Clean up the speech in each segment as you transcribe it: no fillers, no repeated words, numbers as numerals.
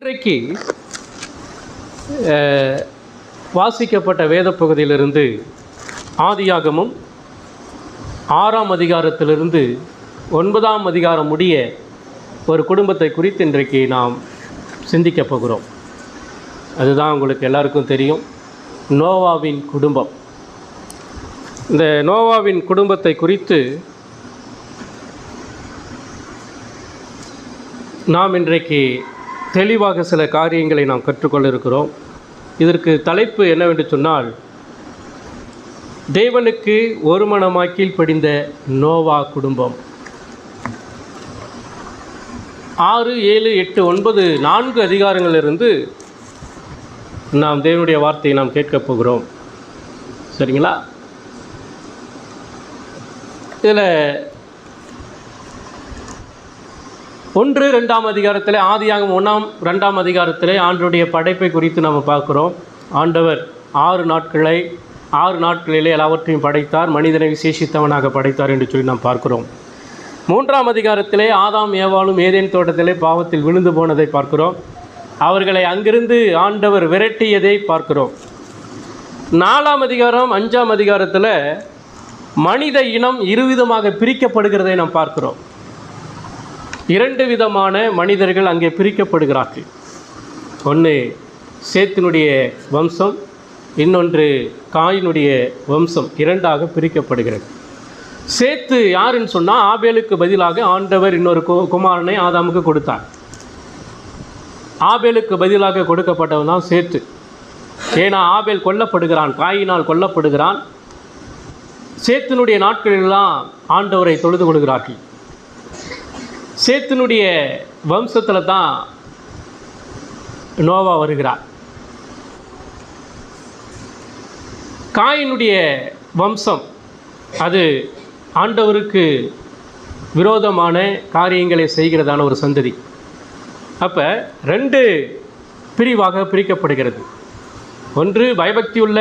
இன்றைக்கு வாசிக்கப்பட்ட வேத பகுதியிலிருந்து ஆதியாகமும் 6ஆம் அதிகாரத்திலிருந்து 9ஆம் அதிகாரம் முடிய ஒரு குடும்பத்தை குறித்து இன்றைக்கு நாம் சிந்திக்கப் போகிறோம். அதுதான் உங்களுக்கு எல்லாருக்கும் தெரியும், நோவாவின் குடும்பம். இந்த நோவாவின் குடும்பத்தை குறித்து நாம் இன்றைக்கு தெளிவாக சில காரியங்களை நாம் கற்றுக்கொள்ள இருக்கிறோம். இதற்கு தலைப்பு என்னவென்று சொன்னால், தேவனுக்கு ஒரு மனமாய் கீழ்ப்படிந்த நோவா குடும்பம். 6, 7, 8, 9 4 அதிகாரங்களிலிருந்து நாம் தேவனுடைய வார்த்தையை நாம் கேட்கப் போகிறோம். சரிங்களா? இதில் 1, 2ஆம் அதிகாரத்தில், ஆதியாகமம் 1ஆம் 2ஆம் அதிகாரத்தில் ஆண்டவருடைய படைப்பை குறித்து நாம் பார்க்குறோம். ஆண்டவர் 6 நாட்களிலே எல்லாவற்றையும் படைத்தார், மனிதனை விசேஷித்தவனாக படைத்தார் என்று சொல்லி நாம் பார்க்கிறோம். 3ஆம் அதிகாரத்திலே ஆதாம் ஏவாளும் ஏதேன் தோட்டத்திலே பாவத்தில் விழுந்து போனதை பார்க்கிறோம். அவர்களை அங்கிருந்து ஆண்டவர் விரட்டியதை பார்க்கிறோம். 4ஆம் அதிகாரம் 5ஆம் அதிகாரத்தில் மனித இனம் இருவிதமாக பிரிக்கப்படுகிறதை நாம் பார்க்கிறோம். 2 விதமான மனிதர்கள் அங்கே பிரிக்கப்படுகிறார்கள். ஒன்று சேத்தினுடைய வம்சம், இன்னொன்று காயினுடைய வம்சம். 2ஆக பிரிக்கப்படுகிறது. சேத்து யாருன்னு சொன்னால், ஆபேலுக்கு பதிலாக ஆண்டவர் இன்னொரு குமாரனை ஆதாமுக்கு கொடுத்தார். ஆபேலுக்கு பதிலாக கொடுக்கப்பட்டவன் தான் சேத்து. ஏன்னா ஆபேல் கொல்லப்படுகிறான், காயினால் கொல்லப்படுகிறான். சேத்தினுடைய நாட்களெல்லாம் ஆண்டவரை தொழுது கொள்கிறார்கள். சேத்தினுடைய வம்சத்தில் தான் நோவா வருகிறார். காயினுடைய வம்சம் அது ஆண்டவருக்கு விரோதமான காரியங்களை செய்கிறதான ஒரு சந்ததி. அப்போ 2 பிரிவாக பிரிக்கப்படுகிறது. ஒன்று பயபக்தியுள்ள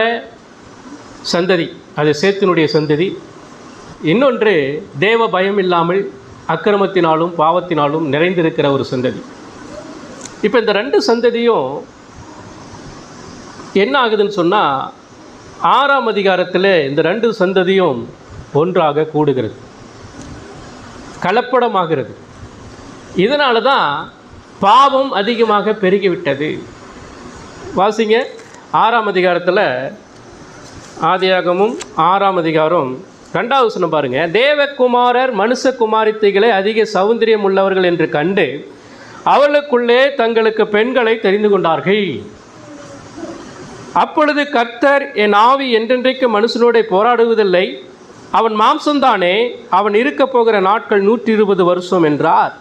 சந்ததி, அது சேத்தினுடைய சந்ததி. இன்னொன்று தேவ பயம் இல்லாமல் அக்கிரமத்தினாலும் பாவத்தினாலும் நிறைந்திருக்கிற ஒரு சந்ததி. இப்போ இந்த 2 சந்ததியும் என்ன ஆகுதுன்னு சொன்னால், 6ஆம் அதிகாரத்தில் இந்த 2 சந்ததியும் ஒன்றாக கூடுகிறது, கலப்படமாகிறது. இதனால தான் பாவம் அதிகமாக பெருகிவிட்டது. வாசிங்க 6ஆம் அதிகாரத்தில், ஆதியாகமும் 6ஆம் அதிகாரம் 2வது வசனம் பாருங்க. தேவகுமாரர் மனுஷகுமாரித்தைகளை அதிக சௌந்தரியம் உள்ளவர்கள் என்று கண்டு அவளுக்குள்ளே தங்களுக்கு பெண்களை தெரிந்து கொண்டார்கள். அப்பொழுது கர்த்தர், என் ஆவி என்றென்றைக்கு மனுஷனோட போராடுவதில்லை, அவன் மாம்சம்தானே, அவன் இருக்க போகிற நாட்கள் 120 வருஷம் என்றார்.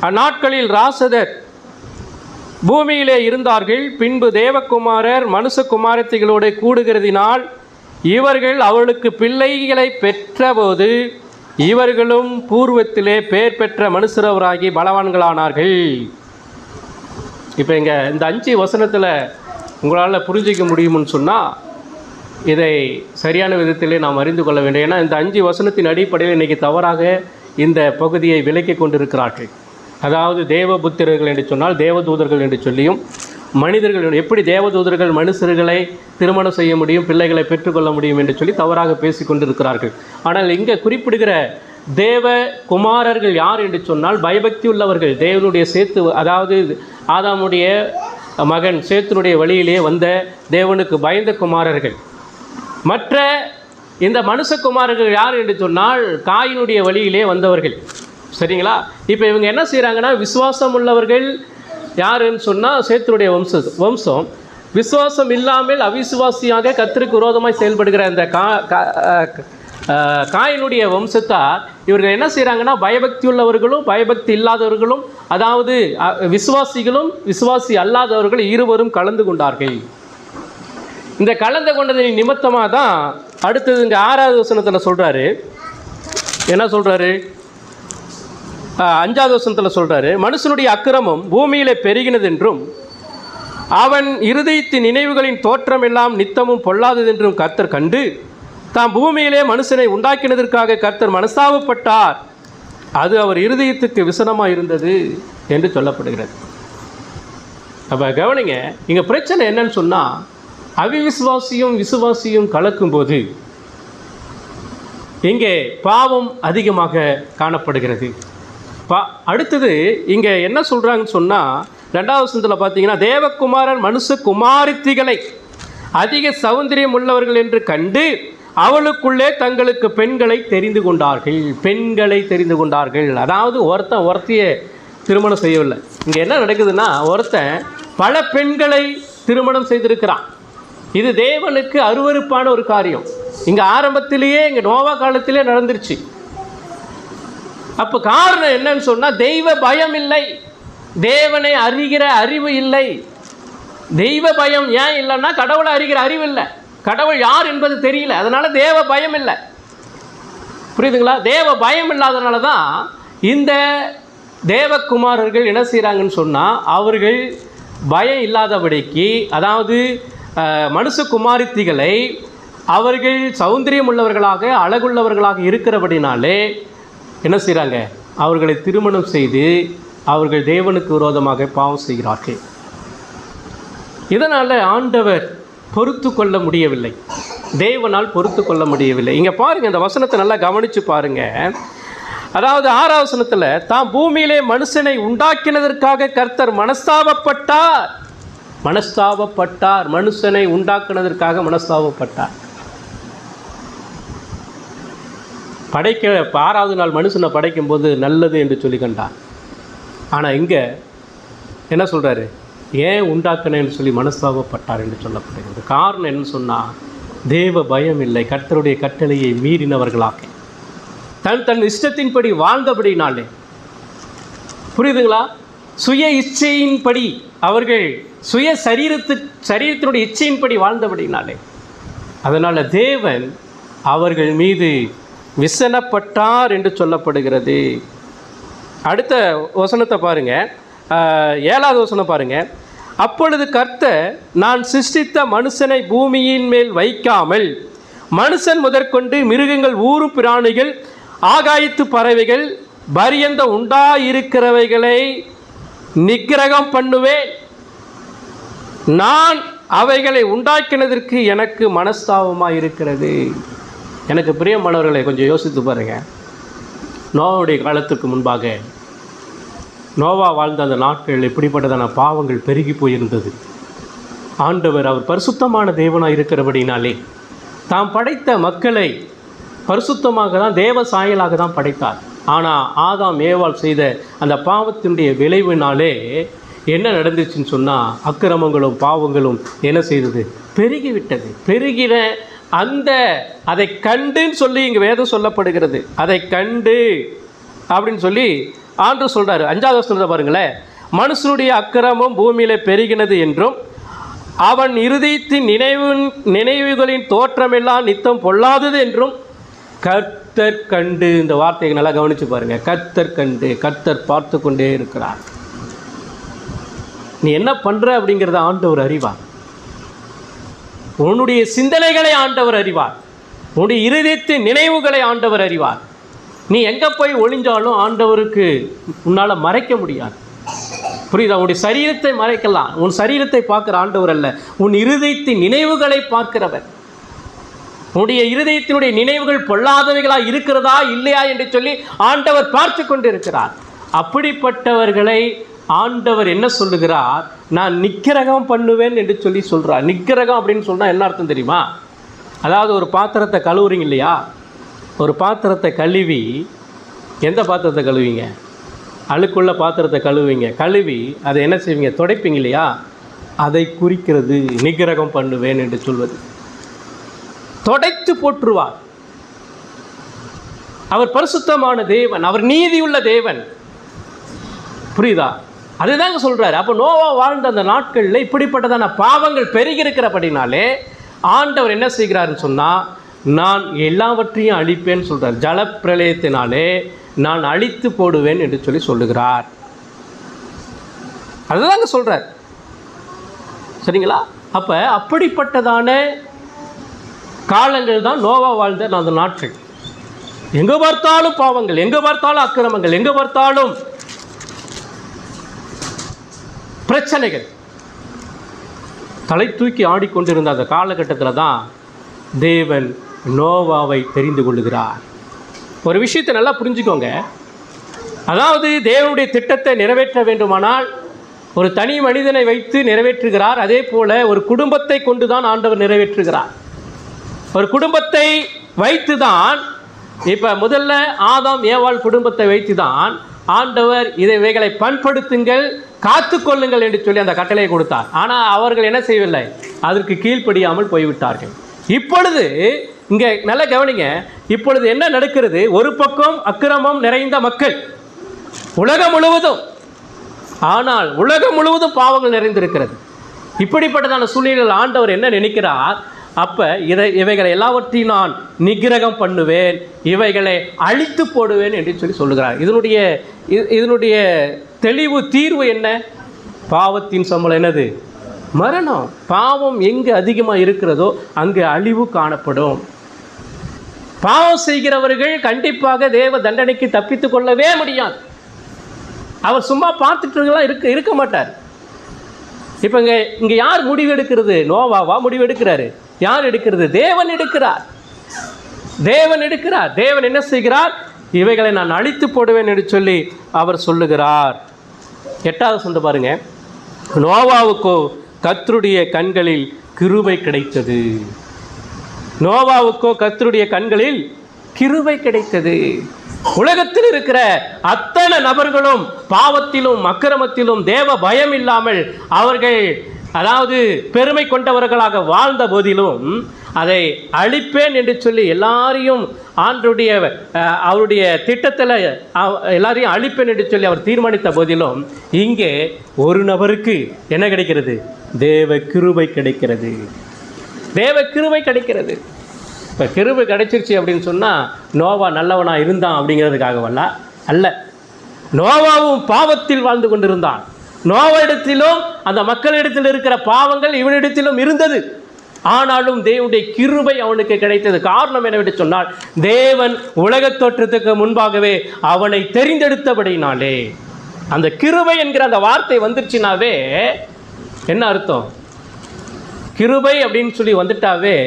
அந்நாட்களில் ராசதர் பூமியிலே இருந்தார்கள். பின்பு தேவகுமாரர் மனுஷகுமாரத்தைகளோடு கூடுகிறதினால் இவர்கள் அவளுக்கு பிள்ளைகளை பெற்றபோது இவர்களும் பூர்வத்திலே பேர் பெற்ற மனுஷரவராகி பலவான்களானார்கள். இப்போ இங்கே இந்த 5 வசனத்தில் உங்களால் புரிஞ்சிக்க முடியும்னு சொன்னால், இதை சரியான விதத்திலே நாம் அறிந்து கொள்ள வேண்டும். ஏன்னா இந்த 5 வசனத்தின் அடிப்படையில் இன்றைக்கி தவறாக இந்த பகுதியை விலக்கி கொண்டிருக்கிறார்கள். அதாவது தேவபுத்திரர்கள் என்று சொன்னால் தேவதூதர்கள் என்று சொல்லியும், மனிதர்கள் எப்படி தேவதூதர்கள் மனுஷர்களை திருமணம் செய்ய முடியும், பிள்ளைகளை பெற்றுக்கொள்ள முடியும் என்று சொல்லி தவறாக பேசி கொண்டிருக்கிறார்கள். ஆனால் இங்கே குறிப்பிடுகிற தேவ குமாரர்கள் யார் என்று சொன்னால், பயபக்தி உள்ளவர்கள், தேவனுடைய சேத்து, அதாவது ஆதாமுடைய மகன் சேத்தினுடைய வழியிலே வந்த தேவனுக்கு பயந்த குமாரர்கள். மற்ற இந்த மனுஷகுமாரர்கள் யார் என்று சொன்னால், காயினுடைய வழியிலே வந்தவர்கள். சரிங்களா? இப்போ இவங்க என்ன செய்கிறாங்கன்னா, விசுவாசம் உள்ளவர்கள் யாருன்னு சொன்னால் சேத்தினுடைய வம்சம். விசுவாசம் இல்லாமல் அவிசுவாசியாக கர்த்தருக்கு விரோதமாய் செயல்படுகிற அந்த காயினுடைய வம்சத்தார் இவர்கள் என்ன செய்கிறாங்கன்னா, பயபக்தி உள்ளவர்களும் பயபக்தி இல்லாதவர்களும், அதாவது விசுவாசிகளும் விசுவாசி அல்லாதவர்கள் இருவரும் கலந்து கொண்டார்கள். இந்த கலந்து கொண்டதின் நிமித்தமாக தான் அடுத்தது இங்கே 6வது வசனத்தில் சொல்கிறாரு. என்ன சொல்கிறாரு? 5வது வசனத்தில் சொல்கிறாரு, மனுஷனுடைய அக்கிரமம் பூமியிலே பெருகினது என்றும் அவன் இருதயத்தின் நினைவுகளின் தோற்றம் எல்லாம் நித்தமும் பொல்லாததென்றும் கர்த்தர் கண்டு தாம் பூமியிலே மனுஷனை உண்டாக்கினதற்காக கர்த்தர் மனஸ்தாபப்பட்டார். அது அவர் இருதயத்துக்கு விசனமாக இருந்தது என்று சொல்லப்படுகிறது. அப்போ கவனிங்க, இங்கே பிரச்சனை என்னன்னு சொன்னால், அவிவிசுவாசியும் விசுவாசியும் கலக்கும்போது இங்கே பாவம் அதிகமாக காணப்படுகிறது. அடுத்தது இங்கே என்ன சொல்கிறாங்கன்னு சொன்னால், 2வது வசனத்தில் பார்த்தீங்கன்னா, தேவகுமாரன் மனுஷகுமாரத்திகளை அதிக சௌந்தரியம் உள்ளவர்கள் என்று கண்டு அவளுக்குள்ளே தங்களுக்கு பெண்களை தெரிந்து கொண்டார்கள். பெண்களை தெரிந்து கொண்டார்கள். அதாவது ஒருத்தையை திருமணம் செய்யவில்லை. இங்கே என்ன நடக்குதுன்னா, ஒருத்தன் பல பெண்களை திருமணம் செய்திருக்கிறான். இது தேவனுக்கு அருவருப்பான ஒரு காரியம். இங்கே ஆரம்பத்திலேயே இங்கே நோவா காலத்திலே நடந்துருச்சு. அப்போ காரணம் என்னன்னு சொன்னால், தெய்வ பயம் இல்லை, தேவனை அறிகிற அறிவு இல்லை. தெய்வ பயம் ஏன் இல்லைன்னா, கடவுளை அறிகிற அறிவு இல்லை, கடவுள் யார் என்பது தெரியல, அதனால தேவ பயம் இல்லை. புரியுதுங்களா? தேவ பயம் இல்லாதனால தான் இந்த தேவகுமாரர்கள் என்ன செய்கிறாங்கன்னு சொன்னால், அவர்கள் பயம் இல்லாதபடிக்கு, அதாவது மனுஷகுமாரத்திகளை அவர்கள் சௌந்தரியம் உள்ளவர்களாக அழகுள்ளவர்களாக இருக்கிறபடினாலே என்ன செய்கிறாங்க, அவர்களை திருமணம் செய்து அவர்கள் தேவனுக்கு விரோதமாக பாவம் செய்கிறார்கள். இதனால் ஆண்டவர் பொறுத்து கொள்ள முடியவில்லை, தேவனால் பொறுத்து கொள்ள முடியவில்லை. இங்கே பாருங்கள், இந்த வசனத்தை நல்லா கவனித்து பாருங்கள். அதாவது 6வது வசனத்தில், தாம் பூமியிலே மனுஷனை உண்டாக்கினதற்காக கர்த்தர் மனஸ்தாபப்பட்டார். மனுஷனை உண்டாக்குனதற்காக மனஸ்தாபப்பட்டார். படைக்க 6வது நாள் மனுஷனை படைக்கும் போது நல்லது என்று சொல்லி கண்டார். ஆனால் இங்கே என்ன சொல்கிறாரு, ஏன் உண்டாக்கினேன்னு சொல்லி மனஸ்தாபப்பட்டார் என்று சொல்லப்படுகிறது. காரணம் என்னன்னு சொன்னால், தேவ பயம் இல்லை, கர்த்தருடைய கட்டளையை மீறினவர்களாக தன் இஷ்டத்தின்படி வாழ்ந்தபடினாலே. புரியுதுங்களா? சுய இச்சையின்படி அவர்கள் சுய சரீரத்தினுடைய இச்சையின்படி வாழ்ந்தபடினாலே, அதனால் தேவன் அவர்கள் மீது விசனப்பட்டார் என்று சொல்லப்படுகிறது. அடுத்த வசனத்தை பாருங்க, 7வது வசனம் பாருங்க. அப்பொழுது கர்த்தர், நான் சிருஷ்டித்த மனுஷனை பூமியின் மேல் வைக்காமல் மனுஷன் முதற்கொண்டு மிருகங்கள், ஊரும் பிராணிகள், ஆகாயத்து பறவைகள் பரியந்த உண்டாயிருக்கிறவைகளை நிக்கிரகம் பண்ணுவேன். நான் அவைகளை உண்டாக்கினதற்கு எனக்கு மனஸ்தாபமாக இருக்கிறது. எனக்கு பிரியமானவர்களை கொஞ்சம் யோசித்து பாருங்கள். நோவாவுடைய காலத்துக்கு முன்பாக நோவா வாழ்ந்த அந்த நாட்கள் எப்படிப்பட்டதான பாவங்கள் பெருகி போயிருந்தது. ஆண்டவர் அவர் பரிசுத்தமான தேவனாக இருக்கிறபடினாலே தாம் படைத்த மக்களை பரிசுத்தமாக தான், தேவ சாயலாக தான் படைத்தார். ஆனால் ஆதாம் ஏவாள் செய்த அந்த பாவத்தினுடைய விளைவினாலே என்ன நடந்துச்சுன்னு சொன்னால், அக்கிரமங்களும் பாவங்களும் என்ன செய்தது, பெருகிவிட்டது. பெருகிற அந்த அதை கண்டுன்னு சொல்லி இங்கே வேதம் சொல்லப்படுகிறது. அதை கண்டு அப்படின்னு சொல்லி ஆண்டு சொல்கிறாரு. 5வது வசனத்தை பாருங்களேன். மனுஷனுடைய அக்கிரமம் பூமியில் பெருகினது என்றும் அவன் இருதயத்தின் நினைவுகளின் தோற்றமெல்லாம் நித்தம் பொல்லாதது என்றும் கர்த்தர் கண்டு. இந்த வார்த்தையை நல்லா கவனித்து பாருங்கள். கர்த்தர் கண்டு, கர்த்தர் பார்த்து கொண்டே இருக்கிறார். நீ என்ன பண்ணுற அப்படிங்கிறத ஆண்டவர் அறிவார். உன்னுடைய சிந்தனைகளை ஆண்டவர் அறிவார். உன்னுடைய இருதயத்தின் நினைவுகளை ஆண்டவர் அறிவார். நீ எங்கே போய் ஒளிஞ்சாலும் ஆண்டவருக்கு உன்னால் மறைக்க முடியாது. புரியுதா? உன்னுடைய சரீரத்தை மறைக்கலாம், உன் சரீரத்தை பார்க்குற ஆண்டவர் அல்ல, உன் இருதயத்தின் நினைவுகளை பார்க்கிறவர். உன்னுடைய இருதயத்தினுடைய நினைவுகள் பொல்லாதவைகளாக இருக்கிறதா இல்லையா என்று சொல்லி ஆண்டவர் பார்த்து கொண்டிருக்கிறார். அப்படிப்பட்டவர்களை ஆண்டவர் என்ன சொல்லுகிறார், நான் நிக்கிரகம் பண்ணுவேன் என்று சொல்லி சொல்கிறார். நிக்கிரகம் அப்படின்னு சொன்னால் என்ன அர்த்தம் தெரியுமா? அதாவது ஒரு பாத்திரத்தை கழுவுறீங்க இல்லையா, ஒரு பாத்திரத்தை கழுவி, எந்த பாத்திரத்தை கழுவிங்க, அழுக்குள்ள பாத்திரத்தை கழுவிங்க, கழுவி அதை என்ன செய்வீங்க, துடைப்பீங்க இல்லையா, அதை குறிக்கிறது நிக்கிரகம் பண்ணுவேன் என்று சொல்வது. துடைத்து போற்றுவார். அவர் பரிசுத்தமான தேவன், அவர் நீதியுள்ள தேவன். புரியுதா? அதுதாங்க சொல்கிறார். அப்போ நோவா வாழ்ந்த அந்த நாட்களில் இப்படிப்பட்டதான பாவங்கள் பெருகி இருக்கிறபடினாலே ஆண்டவர் என்ன செய்கிறாருன்னு சொன்னால், நான் எல்லாவற்றையும் அழிப்பேன்னு சொல்கிறார். ஜலப்பிரளயத்தினாலே நான் அழித்து போடுவேன் என்று சொல்லி சொல்லுகிறார். அதுதாங்க சொல்கிறார். சரிங்களா? அப்போ அப்படிப்பட்டதான காலங்கள் தான் நோவா வாழ்ந்த அந்த நாட்கள். எங்கே பார்த்தாலும் பாவங்கள், எங்கே பார்த்தாலும் அக்கிரமங்கள், எங்கே பார்த்தாலும் பிரச்சனைகள். தலை தூக்கி ஆடிக்கொண்டிருந்த அந்த காலகட்டத்தில் தான் தேவன் நோவாவை தெரிந்து கொள்ளுகிறார். ஒரு விஷயத்தை நல்லா புரிஞ்சுக்கோங்க. அதாவது தேவனுடைய திட்டத்தை நிறைவேற்ற வேண்டுமானால் ஒரு தனி மனிதனை வைத்து நிறைவேற்றுகிறார். அதே போல ஒரு குடும்பத்தை கொண்டு தான் ஆண்டவர் நிறைவேற்றுகிறார். ஒரு குடும்பத்தை வைத்து தான், இப்போ முதல்ல ஆதாம் ஏவாள் குடும்பத்தை வைத்து தான் ஆண்டவர் இவைகளை பண்படுத்துங்கள், காத்து கொள்ளுங்கள் என்று சொல்லி அந்த கட்டளையை கொடுத்தார். ஆனால் அவர்கள் என்ன செய்யவில்லை, அதற்கு கீழ்ப்படியாமல் போய்விட்டார்கள். இப்பொழுது இங்கே நல்லா கவனிங்க, இப்பொழுது என்ன நடக்கிறது? ஒரு பக்கம் அக்கிரமம் நிறைந்த மக்கள் உலகம் முழுவதும், ஆனால் உலகம் முழுவதும் பாவங்கள் நிறைந்திருக்கிறது. இப்படிப்பட்டதான சூழ்நிலையில் ஆண்டவர் என்ன நினைக்கிறார்? அப்போ இவைகளை எல்லாவற்றையும் நான் நிகிரகம் பண்ணுவேன், இவைகளை அழித்து போடுவேன் என்று சொல்லி சொல்லுகிறார். இதனுடைய தெளிவு தீர்வு என்ன? பாவத்தின் சம்பளம் என்னது? மரணம். பாவம் எங்கு அதிகமாக இருக்கிறதோ அங்கு அழிவு காணப்படும். பாவம் செய்கிறவர்கள் கண்டிப்பாக தேவ தண்டனைக்கு தப்பித்து கொள்ளவே முடியாது. அவர் சும்மா பார்த்துட்டு இருக்க மாட்டார். இப்போ இங்கே யார் முடிவு எடுக்கிறது? நோவாவா முடிவு எடுக்கிறாரு? யார் எடுக்கிறது? தேவன் எடுக்கிறார். தேவன் எடுக்கிறார். தேவன் என்ன செய்கிறார்? இவைகளை நான் அழித்து போடுவேன் என்று சொல்லி அவர் சொல்லுகிறார். 8வது சொந்த பாருங்க, நோவாவுக்கோ கர்த்தருடைய கண்களில் கிருபை கிடைத்தது. நோவாவுக்கோ கர்த்தருடைய கண்களில் கிருபை கிடைத்தது. உலகத்தில் இருக்கிற அத்தனை நபர்களும் பாவத்திலும் அக்கிரமத்திலும் தேவ பயம் இல்லாமல் அவர்கள் அதாவது பெருமை கொண்டவர்களாக வாழ்ந்த போதிலும் அதை அழிப்பேன் என்று சொல்லி எல்லாரையும் அவருடைய திட்டத்தில் எல்லாரையும் அழிப்பேன் என்று சொல்லி அவர் தீர்மானித்த போதிலும் இங்கே ஒரு நபருக்கு என்ன கிடைக்கிறது? தேவ கிருபை கிடைக்கிறது. தேவ கிருபை கிடைக்கிறது. இப்போ கிருபை கிடைச்சிருச்சு அப்படின்னு சொன்னால் நோவா நல்லவனாக இருந்தான் அப்படிங்கிறதுக்காகவல்ல அல்ல. நோவாவும் பாவத்தில் வாழ்ந்து கொண்டிருந்தான். நோவாவிடத்திலும் அந்த மக்களிடத்தில் இருக்கிற பாவங்கள் இவனிடத்திலும் இருந்தது. ஆனாலும் தேவனுடைய கிருபை அவனுக்கு கிடைத்தது. காரணம் என்னவென்று சொன்னால், தேவன் உலகத் தோற்றத்துக்கு முன்பாகவே அவனை தெரிந்தெடுத்தபடினாலே. அந்த கிருபை என்கிற அந்த வார்த்தை வந்துருச்சுனாவே என்ன அர்த்தம்? கிருபை அப்படின்னு சொல்லி வந்துட்டாவே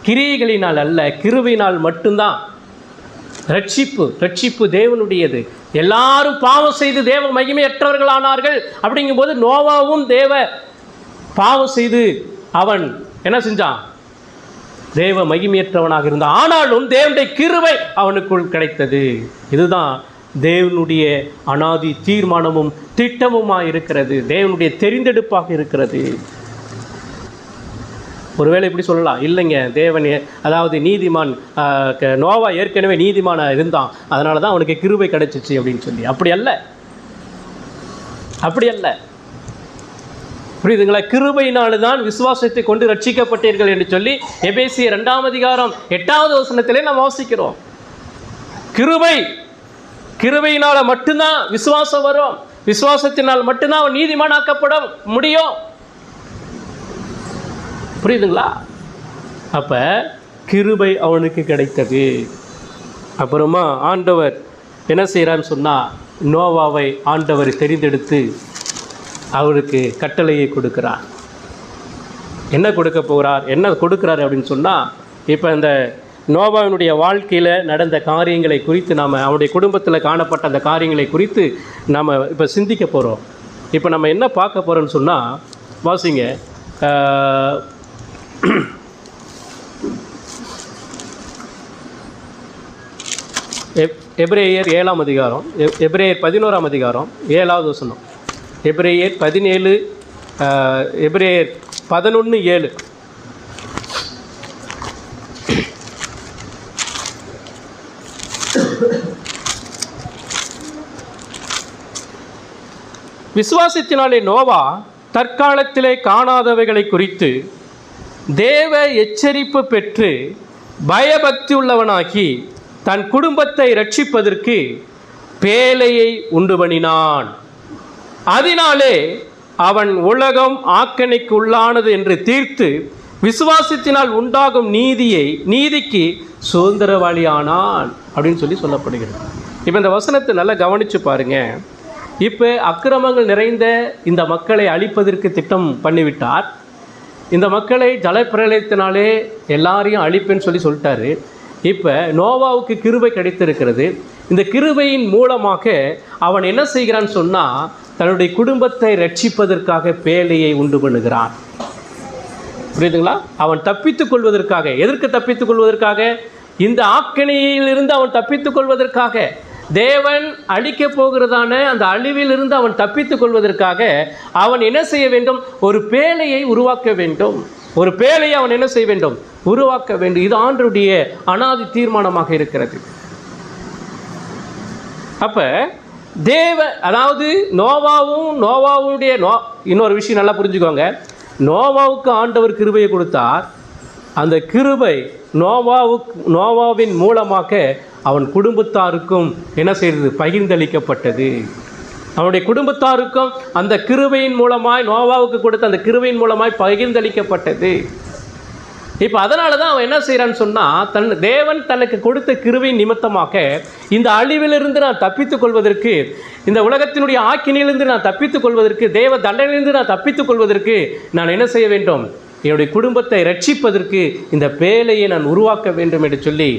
கிரியைகளினால் அல்ல, கிருபையினால் மட்டும்தான். ரட்சிப்பு தேவனுடையது. எல்லாரும் பாவம் செய்து தேவ மகிமையற்றவர்கள் ஆனார்கள். அப்படிங்கும்போது நோவாவும் தேவ பாவம் செய்து அவன் என்ன செஞ்சான்? தேவ மகிமையற்றவனாக இருந்தான். ஆனாலும் தேவனுடைய கிருபை அவனுக்குள் கிடைத்தது. இதுதான் தேவனுடைய அனாதி தீர்மானமும் திட்டமுமாக இருக்கிறது. தேவனுடைய தெரிந்தெடுப்பாக இருக்கிறது. ஒருவேளை இப்படி சொல்லலாம், இல்லைங்க தேவன் அதாவது நீதிமான், நோவா ஏற்கனவே நீதிமானாக இருந்தான், அதனால தான் அவனுக்கு கிருபை கிடைச்சிச்சு அப்படின்னு சொல்லி. அப்படி அல்ல. புரியுதுங்களா? கிருபையினால்தான் விசுவாசத்தை கொண்டு ரட்சிக்கப்பட்டீர்கள் என்று சொல்லி எபேசியர் 2ஆம் அதிகாரம் 8வது வசனத்திலே நாம் வாசிக்கிறோம். கிருபையினால் மட்டும்தான் விசுவாசம் வரும். விசுவாசத்தினால் மட்டும்தான் அவன் நீதிமானாக்கப்பட முடியும். புரியுதுங்களா? அப்போ கிருபை அவனுக்கு கிடைத்தது. அப்புறமா ஆண்டவர் என்ன செய்கிறான்னு சொன்னால், நோவாவை ஆண்டவர் தெரிந்தெடுத்து அவருக்கு கட்டளையை கொடுக்கிறார். என்ன கொடுக்க போகிறார், என்ன கொடுக்குறார் அப்படின்னு சொன்னால், இப்போ இந்த நோவாவினுடைய வாழ்க்கையில் நடந்த காரியங்களை குறித்து நாம், அவனுடைய குடும்பத்தில் காணப்பட்ட அந்த காரியங்களை குறித்து நாம் இப்போ சிந்திக்க போகிறோம். இப்போ நம்ம என்ன பார்க்க போகிறோன்னு சொன்னால், வாசிங்க எபிரேயர் 7ஆம் அதிகாரம், எபிரேயர் 11ஆம் அதிகாரம் 7வது வசனம், எபிரேயர் 17, எபிரேயர் 11:7. விசுவாசத்தினாலே நோவா தற்காலத்திலே காணாதவைகளை குறித்து தேவ எச்சரிப்பு பெற்று பயபக்தி உள்ளவனாகி தன் குடும்பத்தை ரட்சிப்பதற்கு பேழையை உண்டு பண்ணினான். அதனாலே அவன் உலகம் ஆக்கணைக்கு உள்ளானது என்று தீர்த்து விசுவாசத்தினால் உண்டாகும் நீதிக்கு சுதந்திரவாளியானான் அப்படின்னு சொல்லி சொல்லப்படுகிறது. இப்போ இந்த வசனத்தை நல்லா கவனித்து பாருங்க. இப்போ அக்கிரமங்கள் நிறைந்த இந்த மக்களை அழிப்பதற்கு திட்டம் பண்ணிவிட்டார். இந்த மக்களை ஜலப்பிரளயத்தினாலே எல்லாரையும் அழிப்பேன்னு சொல்லிட்டாரு. இப்போ நோவாவுக்கு கிருபை கிடைத்திருக்கிறது. இந்த கிருபையின் மூலமாக அவன் என்ன செய்கிறான்னு சொன்னால், தன்னுடைய குடும்பத்தை ரட்சிப்பதற்காக பேழையை உண்டு பண்ணுகிறான். புரியுதுங்களா? அவன் தப்பித்துக் கொள்வதற்காக. எதற்கு தப்பித்துக் கொள்வதற்காக? இந்த ஆக்கினையிலிருந்து அவன் தப்பித்துக் கொள்வதற்காக. தேவன் அழிக்கப் போகிறதான அந்த அழிவிலிருந்து அவன் தப்பித்துக் கொள்வதற்காக அவன் என்ன செய்ய வேண்டும்? ஒரு பேழையை உருவாக்க வேண்டும். ஒரு பேழையை அவன் என்ன செய்ய வேண்டும்? உருவாக்க வேண்டும். இது ஆண்டவருடைய அனாதி தீர்மானமாக இருக்கிறது. அப்ப அதாவது நோவாவுடைய இன்னொரு விஷயம் நல்லா புரிஞ்சுக்கோங்க. நோவாவுக்கு ஆண்டவர் கிருபையை கொடுத்தார். அந்த கிருபை நோவாவின் மூலமாக அவன் குடும்பத்தாருக்கும் என்ன செய்தது? பகிர்ந்தளிக்கப்பட்டது. அவனுடைய குடும்பத்தாருக்கும் அந்த கிருபையின் மூலமாய், நோவாவுக்கு கொடுத்த அந்த கிருபையின் மூலமாய் பகிர்ந்தளிக்கப்பட்டது. இப்போ அதனால தான் அவன் என்ன செய்கிறான்னு சொன்னால், தேவன் தனக்கு கொடுத்த கிருபையின் நிமித்தமாக இந்த அழிவிலிருந்து நான் தப்பித்துக் கொள்வதற்கு, இந்த உலகத்தினுடைய ஆக்கினிலிருந்து நான் தப்பித்துக் கொள்வதற்கு, தேவ தண்டனையிலிருந்து நான் தப்பித்துக் கொள்வதற்கு நான் என்ன செய்ய வேண்டும்? என்னுடைய குடும்பத்தை ரட்சிப்பதற்கு இந்த பேழையை நான் உருவாக்க வேண்டும் என்று சொல்லி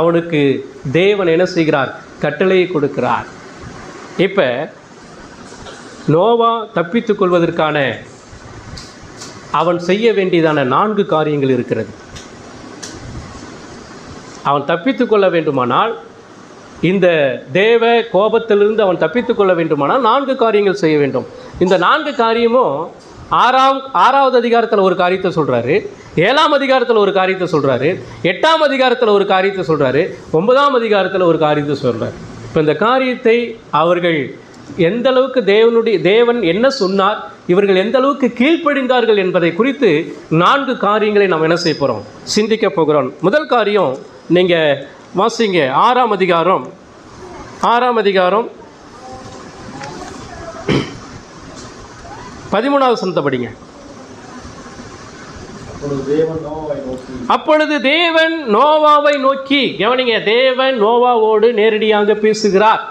அவனுக்கு தேவன் என்ன செய்கிறார்? கட்டளையை கொடுக்கிறார். இப்போ நோவா தப்பித்துக் கொள்வதற்கான அவன் செய்ய வேண்டியதான 4 காரியங்கள் இருக்கிறது. அவன் தப்பித்துக் கொள்ள வேண்டுமானால், இந்த தேவ கோபத்திலிருந்து அவன் தப்பித்துக் கொள்ள வேண்டுமானால் 4 காரியங்கள் செய்ய வேண்டும். இந்த 4 காரியமும் 6வது அதிகாரத்தில் ஒரு காரியத்தை சொல்கிறாரு, 7ஆம் அதிகாரத்தில் ஒரு காரியத்தை சொல்கிறாரு, 8ஆம் அதிகாரத்தில் ஒரு காரியத்தை சொல்கிறாரு, 9ஆம் அதிகாரத்தில் ஒரு காரியத்தை சொல்கிறார். இப்போ இந்த காரியத்தை அவர்கள் எந்த அளவுக்கு தேவன் என்ன சொன்னார், இவர்கள் எந்த அளவுக்கு கீழ்ப்படிந்தார்கள் என்பதை குறித்து 4 காரியங்களை நாம் என்ன செய்ய போகிறோம்? சிந்திக்க போகிறோம். முதல் காரியம் நீங்கள் வாசிங்க. 6ஆம் அதிகாரம் 13வது வசனத்தை படிங்க. அப்பொழுது தேவன் நோவாவை நோக்கி, கவனிங்க, தேவன் நோவாவோடு நேரடியாக பேசுகிறார்.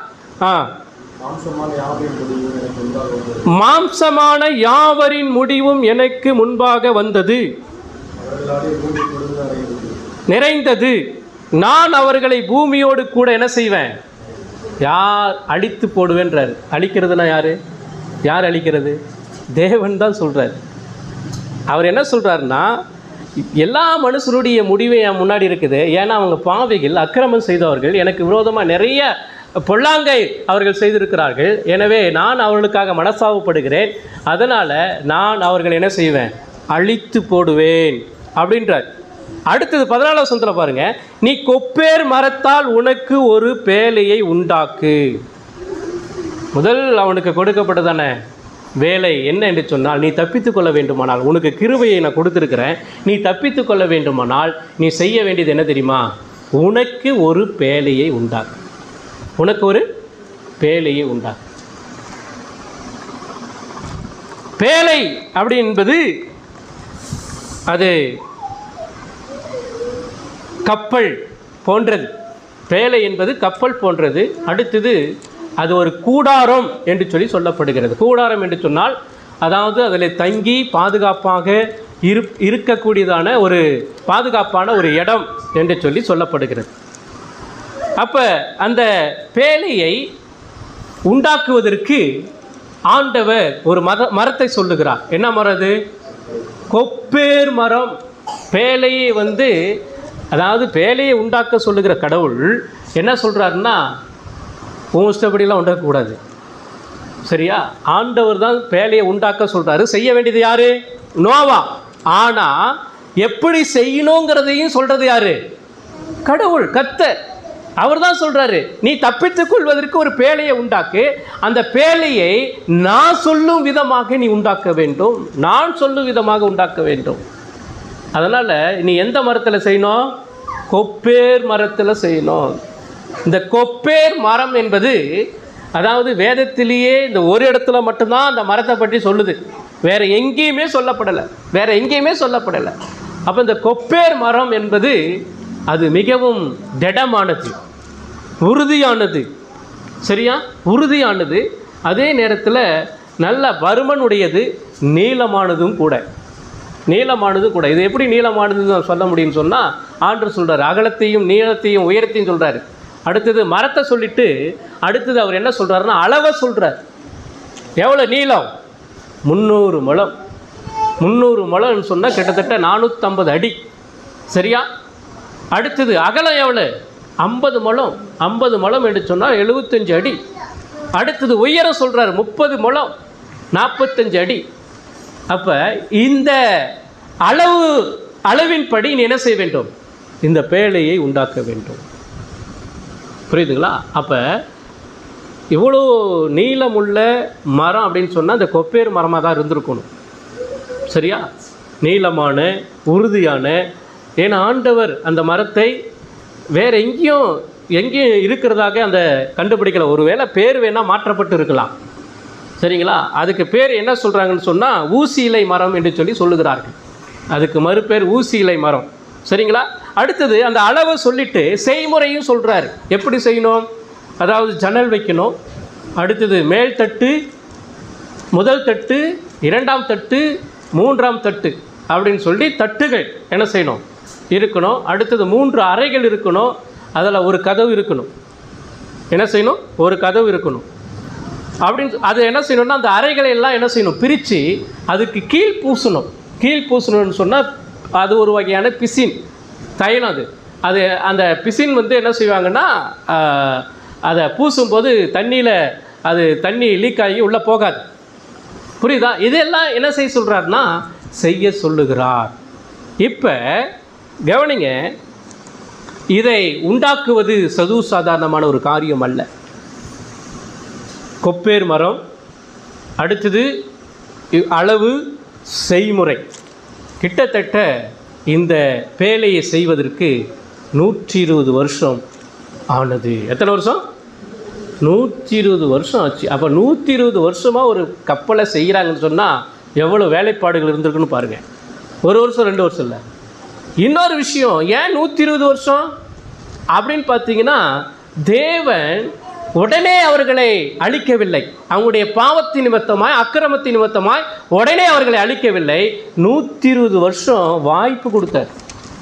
மாம்சமான யாவரின் முடிவும் எனக்கு முன்பாக வந்தது, நிறைந்தது. நான் அவர்களை பூமியோடு கூட என்ன செய்வேன்? யார் அழித்து போடுவேன்றார். அழிக்கிறதுனா யார் அழிக்கிறது? தேவன் தான் சொல்கிறார். அவர் என்ன சொல்கிறாருன்னா, எல்லா மனுஷருடைய முடிவு என் முன்னாடி இருக்குது. ஏன்னா அவங்க பாவிகள், அக்கிரமம் செய்தவர்கள், எனக்கு விரோதமாக நிறைய பொல்லாங்கை அவர்கள் செய்திருக்கிறார்கள். எனவே நான் அவர்களுக்காக மனசாவப்படுகிறேன். அதனால் நான் அவர்கள் என்ன செய்வேன்? அழித்து போடுவேன் அப்படின்றார். அடுத்தது 14வது வசனத்தில் பாருங்க, நீ கொப்பேர் மரத்தால் உனக்கு ஒரு பேழையை உண்டாக்கு. முதல் அவனுக்கு கொடுக்கப்பட்டதான வேலை என்ன என்று சொன்னால், நீ தப்பித்துக் கொள்ள வேண்டுமானால், உனக்கு கிருபையை நான் கொடுத்துருக்கிறேன், நீ தப்பித்துக் கொள்ள வேண்டுமானால் நீ செய்ய வேண்டியது என்ன தெரியுமா? உனக்கு ஒரு பேழையை உண்டாக்கு. உனக்கு ஒரு பேழையை உண்டாக்கு. பேழை அப்படி என்பது அது கப்பல் போன்றது. பேழை என்பது கப்பல் போன்றது. அடுத்தது அது ஒரு கூடாரம் என்று சொல்லி சொல்லப்படுகிறது. கூடாரம் என்று சொன்னால், அதாவது அதில் தங்கி பாதுகாப்பாக இருக்கக்கூடியதான ஒரு பாதுகாப்பான ஒரு இடம் என்று சொல்லி சொல்லப்படுகிறது. அப்போ அந்த பேழையை உண்டாக்குவதற்கு ஆண்டவர் ஒரு மரத்தை சொல்லுகிறார். என்ன மரம் அது? கொப்பேர் மரம். பேழையை அதாவது பேழையை உண்டாக்க சொல்லுகிற கடவுள் என்ன சொல்கிறாருன்னா, உன் இஷ்டப்படியெல்லாம் உண்டாக்கக்கூடாது, சரியா? ஆண்டவர் தான் பேழையை உண்டாக்க சொல்கிறாரு. செய்ய வேண்டியது யார்? நோவா. ஆனால் எப்படி செய்யணுங்கிறதையும் சொல்கிறது யார்? கடவுள், கர்த்தர். அவர் தான் சொல்கிறாரு, நீ தப்பித்துக் கொள்வதற்கு ஒரு பேழையை உண்டாக்கு. அந்த பேழையை நான் சொல்லும் விதமாக நீ உண்டாக்க வேண்டும். நான் சொல்லும் விதமாக உண்டாக்க வேண்டும். அதனால் நீ எந்த மரத்தில் செய்யணும்? கொப்பேர் மரத்தில் செய்யணும். இந்த கொப்பேர் மரம் என்பது, அதாவது வேதத்திலேயே இந்த ஒரு இடத்துல மட்டும்தான் அந்த மரத்தை பற்றி சொல்லுது. வேறு எங்கேயுமே சொல்லப்படலை. அப்போ இந்த கொப்பேர் மரம் என்பது அது மிகவும் திடமானது, உறுதியானது, சரியா? உறுதியானது, அதே நேரத்தில் நல்ல பருமனுடையது, நீளமானதும் கூட. நீளமானது கூட. இது எப்படி நீளமானதுன்னு சொல்ல முடியும்னு சொன்னால் ஆண்டவர் சொல்கிறார், அகலத்தையும் நீளத்தையும் உயரத்தையும் சொல்கிறாரு. அடுத்தது மரத்தை சொல்லிவிட்டு அடுத்தது அவர் என்ன சொல்கிறாருன்னா அளவை சொல்கிறார். எவ்வளோ நீளம்? 300 முழம். 300 முழம்னு சொன்னால் கிட்டத்தட்ட 450 அடி. சரியா? அடுத்தது அகலம் எவ்வளோ? 50 முழம். 50 முழம் என்று சொன்னால் 75 அடி. அடுத்தது உயரம் சொல்கிறார் 30 முழம், 45 அடி. அப்போ இந்த அளவின்படி நீ என்ன செய்ய வேண்டும்? இந்த பேழையை உண்டாக்க வேண்டும். புரியுதுங்களா? அப்போ இவ்வளோ நீளமுள்ள மரம் அப்படின்னு சொன்னால் அந்த கொப்பேறு மரமாக தான் இருந்திருக்கணும். சரியா? நீளமான உறுதியான. ஏன்னா ஆண்டவர் அந்த மரத்தை வேறு எங்கேயும் இருக்கிறதாக அந்த கண்டுபிடிக்கல. ஒருவேளை பேர் வேணால் மாற்றப்பட்டு இருக்கலாம். சரிங்களா? அதுக்கு பேர் என்ன சொல்கிறாங்கன்னு சொன்னால் ஊசி இலை மரம் என்று சொல்லுகிறார்கள். அதுக்கு மறுபேர் ஊசி இலை மரம். சரிங்களா? அடுத்தது அந்த அளவை சொல்லிவிட்டு செய்முறையும் சொல்கிறார். எப்படி செய்யணும்? அதாவது ஜன்னல் வைக்கணும். அடுத்தது மேல் தட்டு, முதல் தட்டு, இரண்டாம் தட்டு, மூன்றாம் தட்டு அப்படின்னு சொல்லி தட்டுகள் என்ன செய்யணும்? இருக்கணும். அடுத்தது 3 அறைகள் இருக்கணும். அதில் ஒரு கதவு இருக்கணும். என்ன செய்யணும்? ஒரு கதவு இருக்கணும். அப்படின்னு அது என்ன செய்யணும்னா அந்த அறைகளை எல்லாம் என்ன செய்யணும்? பிரித்து அதுக்கு கீழ் பூசணும்னு சொன்னால் அது ஒரு வகையான பிசின் தைலம். அது அந்த பிசின் என்ன செய்வாங்கன்னா அதை பூசும்போது தண்ணியில் தண்ணி லீக் ஆகி உள்ளே போகாது. புரியுதா? இதெல்லாம் என்ன செய்ய சொல்கிறாருன்னா செய்ய சொல்லுகிறார். இப்போ கவனிங்க, இதை உண்டாக்குவது சாதாரணமான ஒரு காரியம் அல்ல. கொப்பேர் மரம், அடுத்தது அளவு, செய்முறை. கிட்டத்தட்ட இந்த பேழையை செய்வதற்கு 120 வருஷம் ஆனது. எத்தனை வருஷம்? 120 வருஷம் ஆச்சு. அப்போ 120 வருஷமாக ஒரு கப்பலை செய்கிறாங்கன்னு சொன்னால் எவ்வளோ வேலைப்பாடுகள் இருந்திருக்குன்னு பாருங்கள். 1 வருஷம் 2 வருஷம் இல்லை. இன்னொரு விஷயம், ஏன் 120 வருஷம் அப்படின்னு பார்த்தீங்கன்னா தேவன் உடனே அவர்களை அழிக்கவில்லை. அவங்களுடைய பாவத்தின் நிமித்தமாய், அக்கிரமத்தின் நிமித்தமாய் உடனே அவர்களை அழிக்கவில்லை. 120 வருஷம் வாய்ப்பு கொடுத்தார்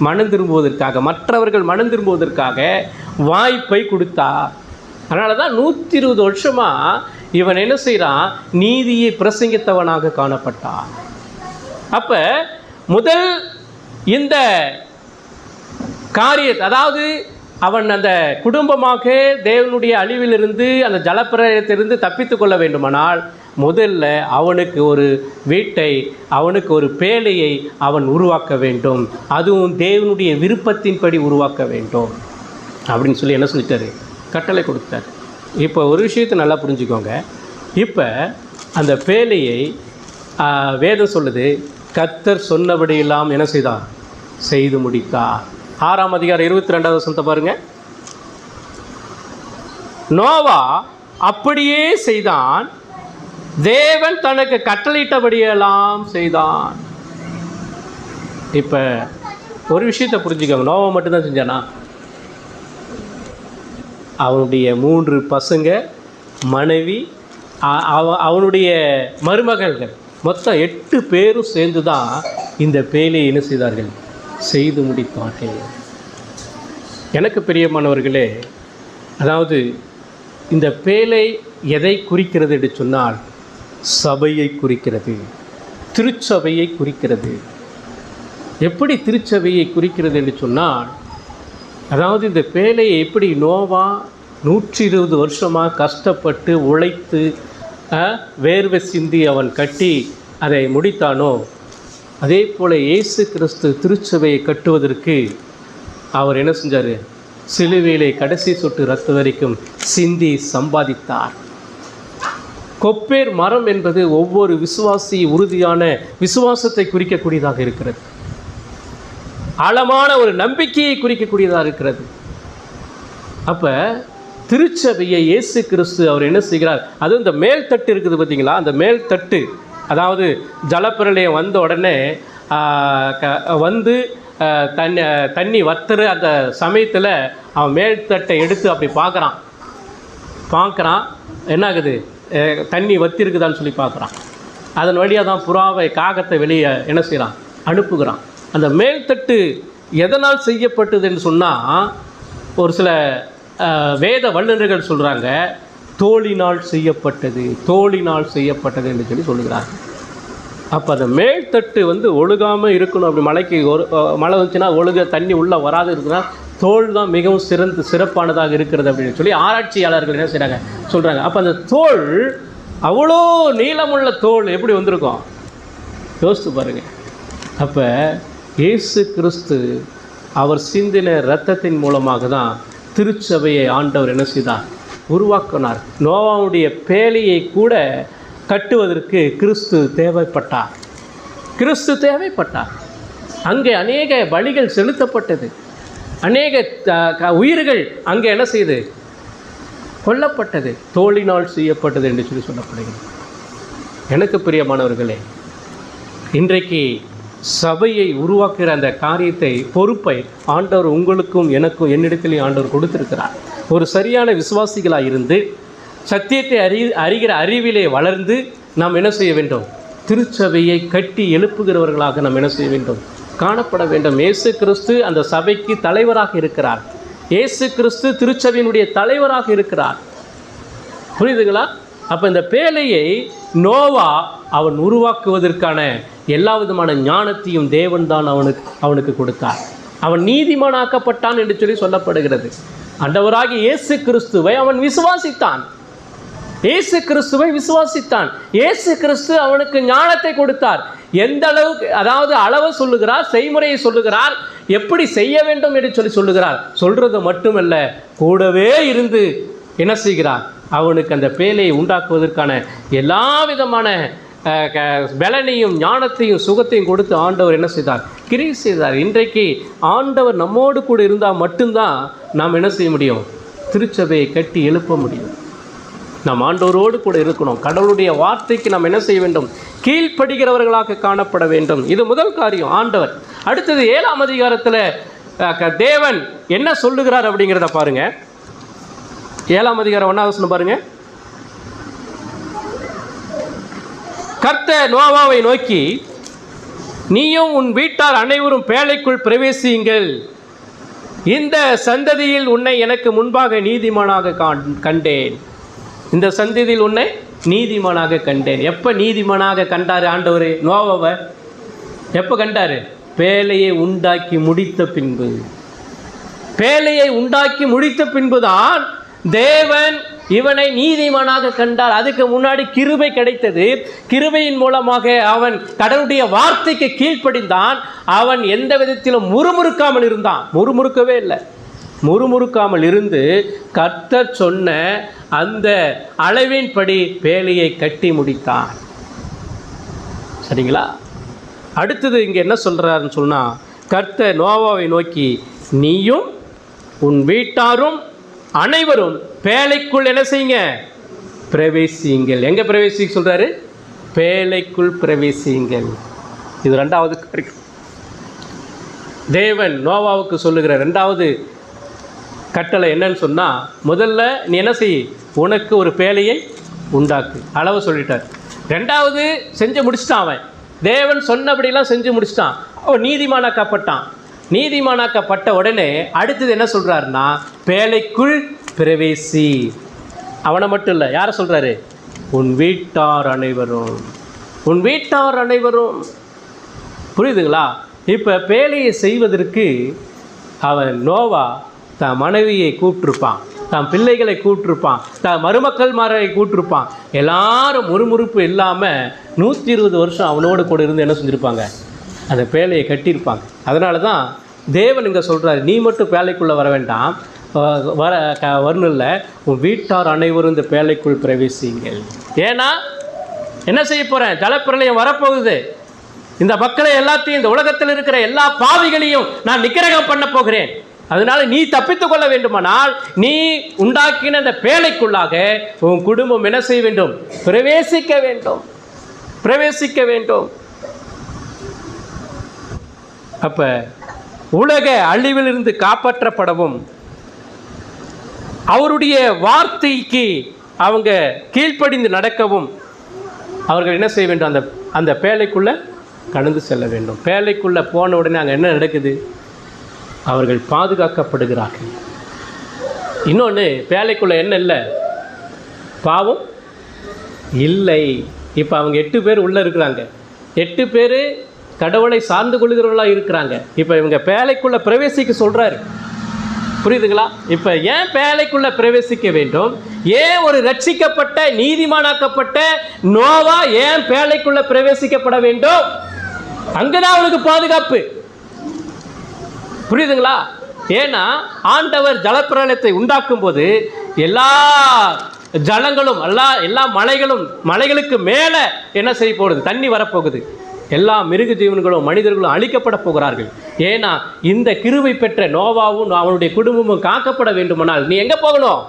மனம் திரும்புவதற்காக, மற்றவர்கள் மனம் திரும்புவதற்காக வாய்ப்பை கொடுத்தார். அதனால தான் 120 வருஷமாக இவன் என்ன செய்கிறான்? நீதியை பிரசங்கித்தவனாக காணப்பட்டான். அப்போ முதல் இந்த காரியத்தை, அதாவது அவன் அந்த குடும்பமாக தேவனுடைய அழிவிலிருந்து அந்த ஜலப்பிரளயத்திலிருந்து தப்பித்து கொள்ள வேண்டுமானால் முதல்ல அவனுக்கு ஒரு வீட்டை, அவனுக்கு ஒரு பேழையை அவன் உருவாக்க வேண்டும். அதுவும் தேவனுடைய விருப்பத்தின்படி உருவாக்க வேண்டும் அப்படின்னு சொல்லி என்ன சொல்லிட்டாரு? கட்டளை கொடுத்தார். இப்போ ஒரு விஷயத்தை நல்லா புரிஞ்சுக்கோங்க. இப்போ அந்த பேழையை வேதம் சொல்லுது, கர்த்தர் சொன்னபடியெல்லாம் என்ன செய்தார்? செய்து முடித்தார். 6ஆம் அதிகாரம் 22வது வசனத்தை பாருங்க. நோவா அப்படியே செய்தான், தேவன் தனக்கு கட்டளையிட்டபடியெல்லாம் செய்தான். இப்போ ஒரு விஷயத்தை புரிஞ்சுக்கோங்க. நோவா மட்டும்தான் செஞ்சானா? அவனுடைய 3 பசங்க, மனைவி, அவனுடைய மருமகள்கள், மொத்தம் 8 பேரும் சேர்ந்து தான் இந்த பேழையை என்ன செய்தார்கள்? செய்து முடித்தார்கள். எனக்கு பிரியமானவர்களே, அதாவது இந்த பேழை எதை குறிக்கிறது என்று சொன்னால் சபையை குறிக்கிறது, திருச்சபையை குறிக்கிறது. எப்படி திருச்சபையை குறிக்கிறது என்று சொன்னால், அதாவது இந்த பேழையை எப்படி நோவா 120 வருஷமாக கஷ்டப்பட்டு உழைத்து வேர்வை சிந்தி அவன் கட்டி அதை முடித்தானோ, அதே போல் இயேசு கிறிஸ்து திருச்சபையை கட்டுவதற்கு அவர் என்ன செஞ்சார்? சிலுவையிலே கடைசி சொட்டு ரத்தம் வரைக்கும் சிந்தி சம்பாதித்தார். கொப்பேர் மரம் என்பது ஒவ்வொரு விசுவாசி உறுதியான விசுவாசத்தை குறிக்கக்கூடியதாக இருக்கிறது. ஆழமான ஒரு நம்பிக்கையை குறிக்கக்கூடியதாக இருக்கிறது. அப்போ திருச்சபையை இயேசு கிறிஸ்து அவர் என்ன செய்கிறார்? அதுவும் இந்த மேல் தட்டு இருக்குது பார்த்தீங்களா? அந்த மேல் தட்டு, அதாவது ஜலப்பிரளயம் வந்த உடனே தண்ணி வத்துற அந்த சமயத்தில் அவன் மேல்தட்டை எடுத்து அப்படி பார்க்குறான். என்ன ஆகுது? தண்ணி வத்தி இருக்குதான்னு சொல்லி பார்க்குறான். அதன் வழியாக தான் புறாவை, காகத்தை வெளியே என்ன செய்கிறான்? அனுப்புகிறான். அந்த மேல்தட்டு எதனால் செய்யப்பட்டது என்று சொன்னால், ஒரு சில வேத வல்லுநர்கள் சொல்கிறாங்க, தோளினால் செய்யப்பட்டது, தோளினால் செய்யப்பட்டது என்று சொல்லுகிறாங்க. அப்போ அந்த மேல்தட்டு ஒழுகாமல் இருக்கணும். அப்படி மழைக்கு மழை வந்துச்சுன்னா ஒழுக தண்ணி உள்ளே வராது இருக்குன்னா தோல் தான் மிகவும் சிறப்பானதாக இருக்கிறது அப்படின்னு சொல்லி ஆராய்ச்சியாளர்கள் என்ன செய்கிறாங்க சொல்கிறாங்க. அப்போ அந்த தோல் அவ்வளோ நீளமுள்ள தோல் எப்படி வந்திருக்கும் யோசித்து பாருங்கள். அப்போ இயேசு கிறிஸ்து அவர் சிந்தின இரத்தத்தின் மூலமாக தான் திருச்சபையை ஆண்டவர் என்ன செய்தார், உருவாக்கினார். நோவாவுடைய பேழையை கூட கட்டுவதற்கு கிறிஸ்து தேவைப்பட்டார். கிறிஸ்து தேவைப்பட்டார். அங்கே அநேக பலிகள் செலுத்தப்பட்டது, அநேக உயிர்கள் அங்கே என்ன செய்து கொல்லப்பட்டது, தோளினால் செய்யப்பட்டது என்று சொல்லப்படுகிறது. எனக்கு பிரியமானவர்களே, இன்றைக்கு சபையை உருவாக்குகிற அந்த காரியத்தை, பொறுப்பை ஆண்டவர் உங்களுக்கும் எனக்கும் என்னிடத்திலே ஆண்டவர் கொடுத்திருக்கிறார். ஒரு சரியான விசுவாசிகளாக இருந்து சத்தியத்தை அறிகிற அறிவிலே வளர்ந்து நாம் என்ன செய்ய வேண்டும், திருச்சபையை கட்டி எழுப்புகிறவர்களாக நாம் என்ன செய்ய வேண்டும், காணப்பட வேண்டும். இயேசு கிறிஸ்து அந்த சபைக்கு தலைவராக இருக்கிறார். இயேசு கிறிஸ்து திருச்சபையினுடைய தலைவராக இருக்கிறார். புரியுதுங்களா? அப்போ இந்த பேழையை நோவா அவன் உருவாக்குவதற்கான எல்லா விதமான ஞானத்தையும் தேவன் தான் அவனுக்கு கொடுத்தார். அவன் நீதிமானாக்கப்பட்டான் என்று சொல்லப்படுகிறது. ஆண்டவராகிய இயேசு கிறிஸ்துவை அவன் விசுவாசித்தான். இயேசு கிறிஸ்துவை விசுவாசித்தான். இயேசு கிறிஸ்து அவனுக்கு ஞானத்தை கொடுத்தார். எந்த அளவுக்கு, அதாவது அளவை சொல்லுகிறார், செய்முறையை சொல்லுகிறார், எப்படி செய்ய வேண்டும் என்று சொல்லுகிறார். சொல்றது மட்டுமல்ல, கூடவே இருந்து என்ன செய்கிறார், அவனுக்கு அந்த பேழையை உண்டாக்குவதற்கான எல்லா விதமான பலனையும் ஞானத்தையும் சுகத்தையும் கொடுத்து ஆண்டவர் என்ன செய்தார், கிரியை செய்தார். இன்றைக்கு ஆண்டவர் நம்மோடு கூட இருந்தால் மட்டும்தான் நாம் என்ன செய்ய முடியும், திருச்சபையை கட்டி எழுப்ப முடியும். நாம் ஆண்டவரோடு கூட இருக்கணும். கடவுளுடைய வார்த்தைக்கு நாம் என்ன செய்ய வேண்டும், கீழ்ப்படுகிறவர்களாக காணப்பட வேண்டும். இது முதல் காரியம் ஆண்டவர். அடுத்தது 7ஆம் அதிகாரத்தில் தேவன் என்ன சொல்லுகிறார் அப்படிங்கிறத பாருங்க. 7ஆம் அதிகாரம் 1ஆவது வசனம் பாருங்க. கர்த்தர் நோவாவை நோக்கி, நீயும் உன் வீட்டார் அனைவரும் பேழைக்குள் பிரவேசியுங்கள், இந்த சந்ததியில் உன்னை எனக்கு முன்பாக நீதிமானாக கண்டேன். இந்த சந்ததியில் உன்னை நீதிமானாக கண்டேன். எப்போ நீதிமானாக கண்டார் ஆண்டவர் நோவாவை? எப்போ கண்டார்? பேழையை உண்டாக்கி முடித்த பின்பு. பேழையை உண்டாக்கி முடித்த பின்புதான் தேவன் இவனை நீதிமானாக கண்டார். அதுக்கு முன்னாடி கிருபை கிடைத்தது. கிருபையின் மூலமாக அவன் கடவுளுடைய வார்த்தைக்கு கீழ்ப்படிந்தான். அவன் எந்த விதத்திலும் முறுமுறுக்காமல் இருந்தான். முறுமுறுக்கவே இல்லை. முறுமுறுக்காமல் இருந்து கர்த்தர் சொன்ன அந்த அளவின்படி பேழையை கட்டி முடித்தான். சரிங்களா? அடுத்தது இங்கே என்ன சொல்கிறாருன்னு சொன்னால், கர்த்தர் நோவாவை நோக்கி, நீயும் உன் வீட்டாரும் அனைவரும் பேழைக்குள் என்ன செய்யுங்க, பிரவேசியுங்கள். எங்கே பிரவேசிக்க சொல்கிறாரு? பேழைக்குள் பிரவேசியுங்கள். இது 2வது காரியம். தேவன் நோவாவுக்கு சொல்லுகிற 2வது கட்டளை என்னன்னு சொன்னால், முதல்ல நீ என்ன செய், உனக்கு ஒரு பேழையை உண்டாக்கு, அளவு சொல்லிட்டார். 2வது செஞ்சு முடிச்சிட்டான். அவன் தேவன் சொன்னபடியெல்லாம் செஞ்சு முடிச்சிட்டான். அவன் நீதிமானாக்கப்பட்டான். நீதிமானாக்கப்பட்ட உடனே அடுத்தது என்ன சொல்கிறாருன்னா, பேழைக்குள் பிரவேசி. அவனை மட்டும் இல்லை, யாரை சொல்கிறாரு? உன் வீட்டார் அனைவரும். உன் வீட்டார் அனைவரும். புரியுதுங்களா? இப்போ பேழையை செய்வதற்கு அவன் நோவா தன் மனைவியை கூப்பிட்டுருப்பான், தன் பிள்ளைகளை கூப்பிட்டுருப்பான், தன் மருமக்கள்மாரை கூப்பிட்டுருப்பான். எல்லாரும் முறுமுறுப்பு இல்லாமல் 120 வருஷம் அவனோடு கூட இருந்து என்ன செஞ்சுருப்பாங்க, அந்த பேழையை கட்டியிருப்பாங்க. அதனால தான் தேவன் இங்கே சொல்கிறார், நீ மட்டும் பேழைக்குள்ளே வர வேண்டாம், வரணும் இல்லை, உன் வீட்டார் அனைவரும் இந்த பேழைக்குள் பிரவேசிங்கள். ஏன்னா என்ன செய்ய போகிறேன், ஜலப்பிரளயம் வரப்போகுது. இந்த மக்களை எல்லாத்தையும், இந்த உலகத்தில் இருக்கிற எல்லா பாவிகளையும் நான் நிக்கிரகம் பண்ண போகிறேன். அதனால நீ தப்பித்துக் கொள்ள வேண்டுமானால் நீ உண்டாக்கின அந்த பேழைக்குள்ளாக உன் குடும்பம் என்ன செய்ய வேண்டும், பிரவேசிக்க வேண்டும், பிரவேசிக்க வேண்டும். அப்ப உலக அழிவிலிருந்து காப்பாற்றப்படவும் அவருடைய வார்த்தைக்கு அவங்க கீழ்ப்படிந்து நடக்கவும் அவர்கள் என்ன செய்ய வேண்டும், அந்த பேழைக்குள்ள கடந்து செல்ல வேண்டும். பேழைக்குள்ளே போன உடனே அங்கே என்ன நடக்குது? அவர்கள் பாதுகாக்கப்படுகிறார்கள். இன்னொன்று, பேழைக்குள்ளே என்ன இல்லை? பாவம் இல்லை. இப்போ அவங்க 8 பேர் உள்ளே இருக்கிறாங்க. 8 பேர் கடவுளை சார்ந்து கொள்கிறவர்களாக இருக்கிறாங்க. இப்போ இவங்க பேழைக்குள்ளே பிரவேசிக்க சொல்கிறாரு. புரியுதுங்களா? இப்போ ஏன் பேழைக்குள்ளே பிரவேசிக்க வேண்டும்? ஏன் ஒரு ரட்சிக்கப்பட்ட நீதிமானாக்கப்பட்ட நோவா ஏன் பேழைக்குள்ளே பிரவேசிக்கப்பட வேண்டும்? அங்கதான் அவனுக்கு பாதுகாப்பு. புரியுதுங்களா? ஏன்னா ஆண்டவர் ஜலப்பிரளயத்தை உண்டாக்கும் போது எல்லா ஜலங்களும் எல்லா மலைகளுக்கு மேலே என்ன செய்ய போகுது? தண்ணி வரப்போகுது. எல்லா மிருக ஜீவன்களும் மனிதர்களும் அழிக்கப்பட போகிறார்கள். ஏன்னா இந்த கிருபை பெற்ற நோவாவும் அவனுடைய குடும்பமும் காக்கப்பட வேண்டுமானால் நீ எங்கே போகணும்?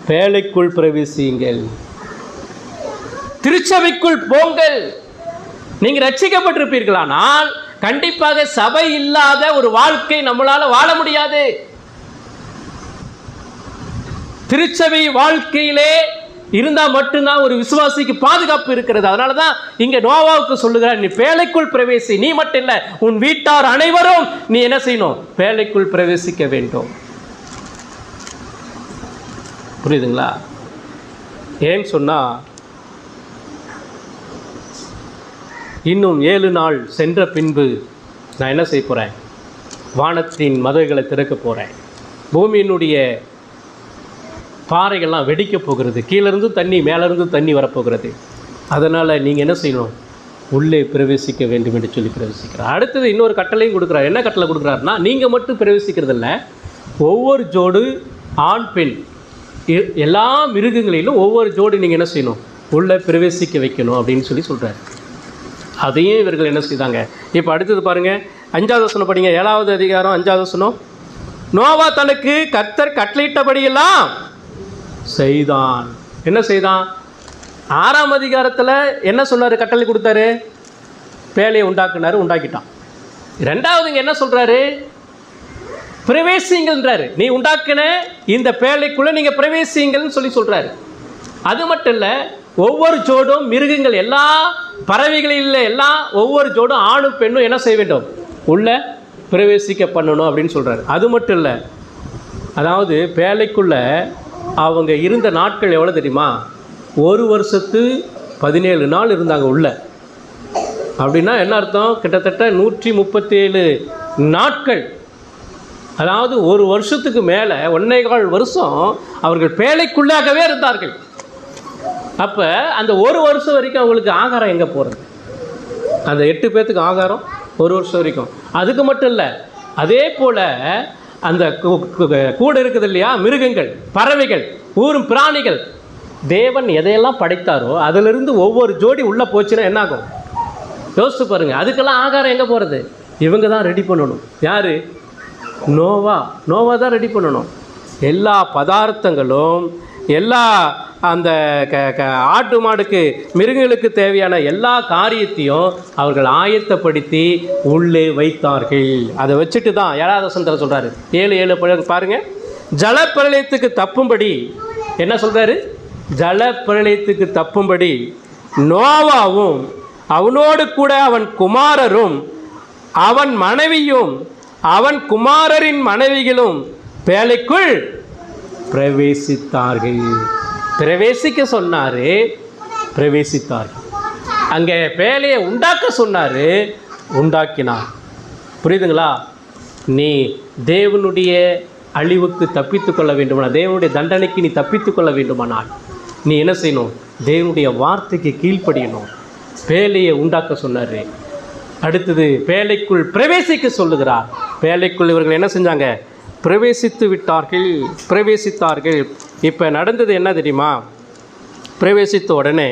பேழைக்குள் பிரவேசியுங்கள், திருச்சபைக்குள் போங்கள். நீங்கள் ரட்சிக்கப்பட்டிருப்பீர்களானால் கண்டிப்பாக சபை இல்லாத ஒரு வாழ்க்கை நம்மளால வாழ முடியாது. திருச்சபை வாழ்க்கையிலே இருந்தால் மட்டும்தான் ஒரு விசுவாசிக்கு பாதுகாப்பு இருக்கிறது. அதனால தான் இங்கே நோவாவுக்கு சொல்லுகிறார், நீ பேழைக்குள் பிரவேசி. நீ மட்டும் இல்லை, உன் வீட்டார் அனைவரும் நீ என்ன செய்யணும்? பேழைக்குள் பிரவேசிக்க வேண்டும். புரியுதுங்களா? ஏன்னு சொன்னால் இன்னும் 7 நாள் சென்ற பின்பு நான் என்ன செய்ய போகிறேன்? வானத்தின் மதகுகளை திறக்க போகிறேன். பூமியினுடைய பாறைகள்லாம் வெடிக்க போகிறது. கீழேருந்து தண்ணி, மேலேருந்து தண்ணி வரப்போகிறது. அதனால் நீங்கள் என்ன செய்யணும்? உள்ளே பிரவேசிக்க வேண்டும் என்று சொல்லி பிரவேசிக்கிறார். அடுத்தது இன்னொரு கட்டளையும் கொடுக்குறார். என்ன கட்டளை கொடுக்குறாருன்னா, நீங்கள் மட்டும் பிரவேசிக்கிறதில்ல, ஒவ்வொரு ஜோடு ஆண் பெண் எல்லா மிருகங்களிலும் ஒவ்வொரு ஜோடு நீங்கள் என்ன செய்யணும்? உள்ளே பிரவேசிக்க வைக்கணும் அப்படின்னு சொல்லி சொல்கிறார். அதையும் இவர்கள் என்ன செய்தாங்க? இப்போ அடுத்தது பாருங்கள், 5வது வசனம் படிங்க. 7வது அதிகாரம் 5வது வசனம். நோவா தனக்கு கர்த்தர் கட்டளையிட்டபடியெல்லாம் செய்தான். என்ன செய்தான்? 6ஆம் அதிகாரத்தில் என்ன சொன்னார்? கட்டளை கொடுத்தாரு, பேழையை உண்டாக்குனாரு, உண்டாக்கிட்டான். 2வது என்ன சொல்கிறாரு? பிரவேசிங்கள்ன்றாரு. நீ உண்டாக்கின இந்த பேழைக்குள்ளே நீங்கள் பிரவேசிங்கள்னு சொல்லி சொல்கிறாரு. அது மட்டும் இல்லை, ஒவ்வொரு ஜோடும் மிருகங்கள் எல்லா பறவைகளில் எல்லாம் ஒவ்வொரு ஜோடும் ஆணும் பெண்ணும் என்ன செய்ய வேண்டும்? உள்ள பிரவேசிக்க பண்ணணும் அப்படின்னு சொல்கிறாரு. அது மட்டும் இல்லை, அதாவது பேழைக்குள்ளே அவங்க இருந்த நாட்கள் எவ்வளோ தெரியுமா? 1 வருஷத்து 17 நாள் இருந்தாங்க உள்ள. அப்படின்னா என்ன அர்த்தம்? கிட்டத்தட்ட 137 நாட்கள். அதாவது 1 வருஷத்துக்கு மேலே 1.25 வருஷம் அவர்கள் பேழைக்குள்ளாகவே இருந்தார்கள். அப்போ அந்த 1 வருஷம் வரைக்கும் அவங்களுக்கு ஆகாரம் எங்கே போகிறது? அந்த 8 பேர்த்துக்கு ஆகாரம் 1 வருஷம் வரைக்கும். அதுக்கு மட்டும் இல்லை, அதே போல் அந்த கூட இருக்குது இல்லையா, மிருகங்கள், பறவைகள், ஊரும் பிராணிகள், தேவன் எதையெல்லாம் படைத்தாரோ அதிலிருந்து ஒவ்வொரு ஜோடி உள்ளே போச்சுன்னா என்ன ஆகும்? யோசிச்சு பாருங்கள். அதுக்கெல்லாம் ஆகாரம் எங்கே போகிறது? இவங்க தான் ரெடி பண்ணணும். யார்? நோவா தான் ரெடி பண்ணணும். எல்லா பதார்த்தங்களும், எல்லா அந்த ஆட்டு மாடுக்கு மிருகங்களுக்கு தேவையான எல்லா காரியத்தையும் அவர்கள் ஆயத்தப்படுத்தி உள்ளே வைத்தார்கள். அதை வச்சுட்டு தான் 7வது வசனத்தில் சொல்கிறாரு. 7:7 பாருங்கள். ஜலப்பிரளயத்துக்கு தப்பும்படி என்ன சொல்கிறாரு? ஜலப்பிரளயத்துக்கு தப்பும்படி நோவாவும் அவனோடு கூட அவன் குமாரரும் அவன் மனைவியும் அவன் குமாரரின் மனைவிகளும் பேழைக்குள் பிரவேசித்தார்கள். பிரவேசிக்க சொன்னார், பிரவேசித்தார்கள். அங்கே பேழையை உண்டாக்க சொன்னார், உண்டாக்கினார். புரியுதுங்களா? நீ தேவனுடைய அழிவுக்கு தப்பித்து கொள்ள வேண்டுமானால், தேவனுடைய தண்டனைக்கு நீ தப்பித்து கொள்ள வேண்டுமானால் நீ என்ன செய்யணும்? தேவனுடைய வார்த்தைக்கு கீழ்ப்படியணும். பேழையை உண்டாக்க சொன்னார். அடுத்தது பேழைக்குள் பிரவேசிக்க சொல்லுகிறார். பேழைக்குள் இவர்கள் என்ன செஞ்சாங்க? பிரவேசித்தார்கள். இப்போ நடந்தது என்ன தெரியுமா? பிரவேசித்த உடனே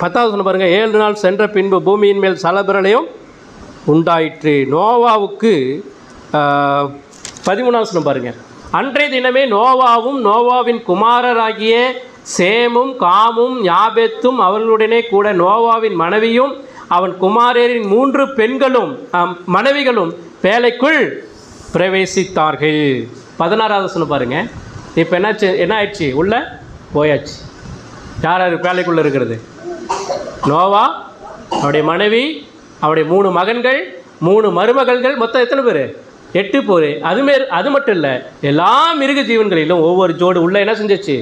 10வது வசனம் பாருங்கள். 7 நாள் சென்ற பின்பு பூமியின் மேல் ஜலப்பிரளயம் உண்டாயிற்று. நோவாவுக்கு 13வது வசனம் பாருங்கள். அன்றைய தினமே நோவாவும் நோவாவின் குமாரராகிய சேமும் காமும் யாபேத்தும் அவர்களுடனே கூட நோவாவின் மனைவியும் அவன் குமாரரின் 3 பெண்களும் மனைவிகளும் பேழைக்குள் பிரவேசித்தார்கள். 16வது வசனம் பாருங்கள். இப்போ என்ன ஆயிடுச்சு? உள்ளே போயாச்சு. யார் யார் பேழைக்குள்ளே இருக்கிறது? நோவா, அவருடைய மனைவி, அவருடைய 3 மகன்கள், 3 மருமகள்கள், மொத்தம் எத்தனை பேர்? 8 பேர். அது மட்டும் இல்லை, எல்லா மிருக ஜீவன்களிலும் ஒவ்வொரு ஜோடு உள்ள என்ன செஞ்சிச்சு?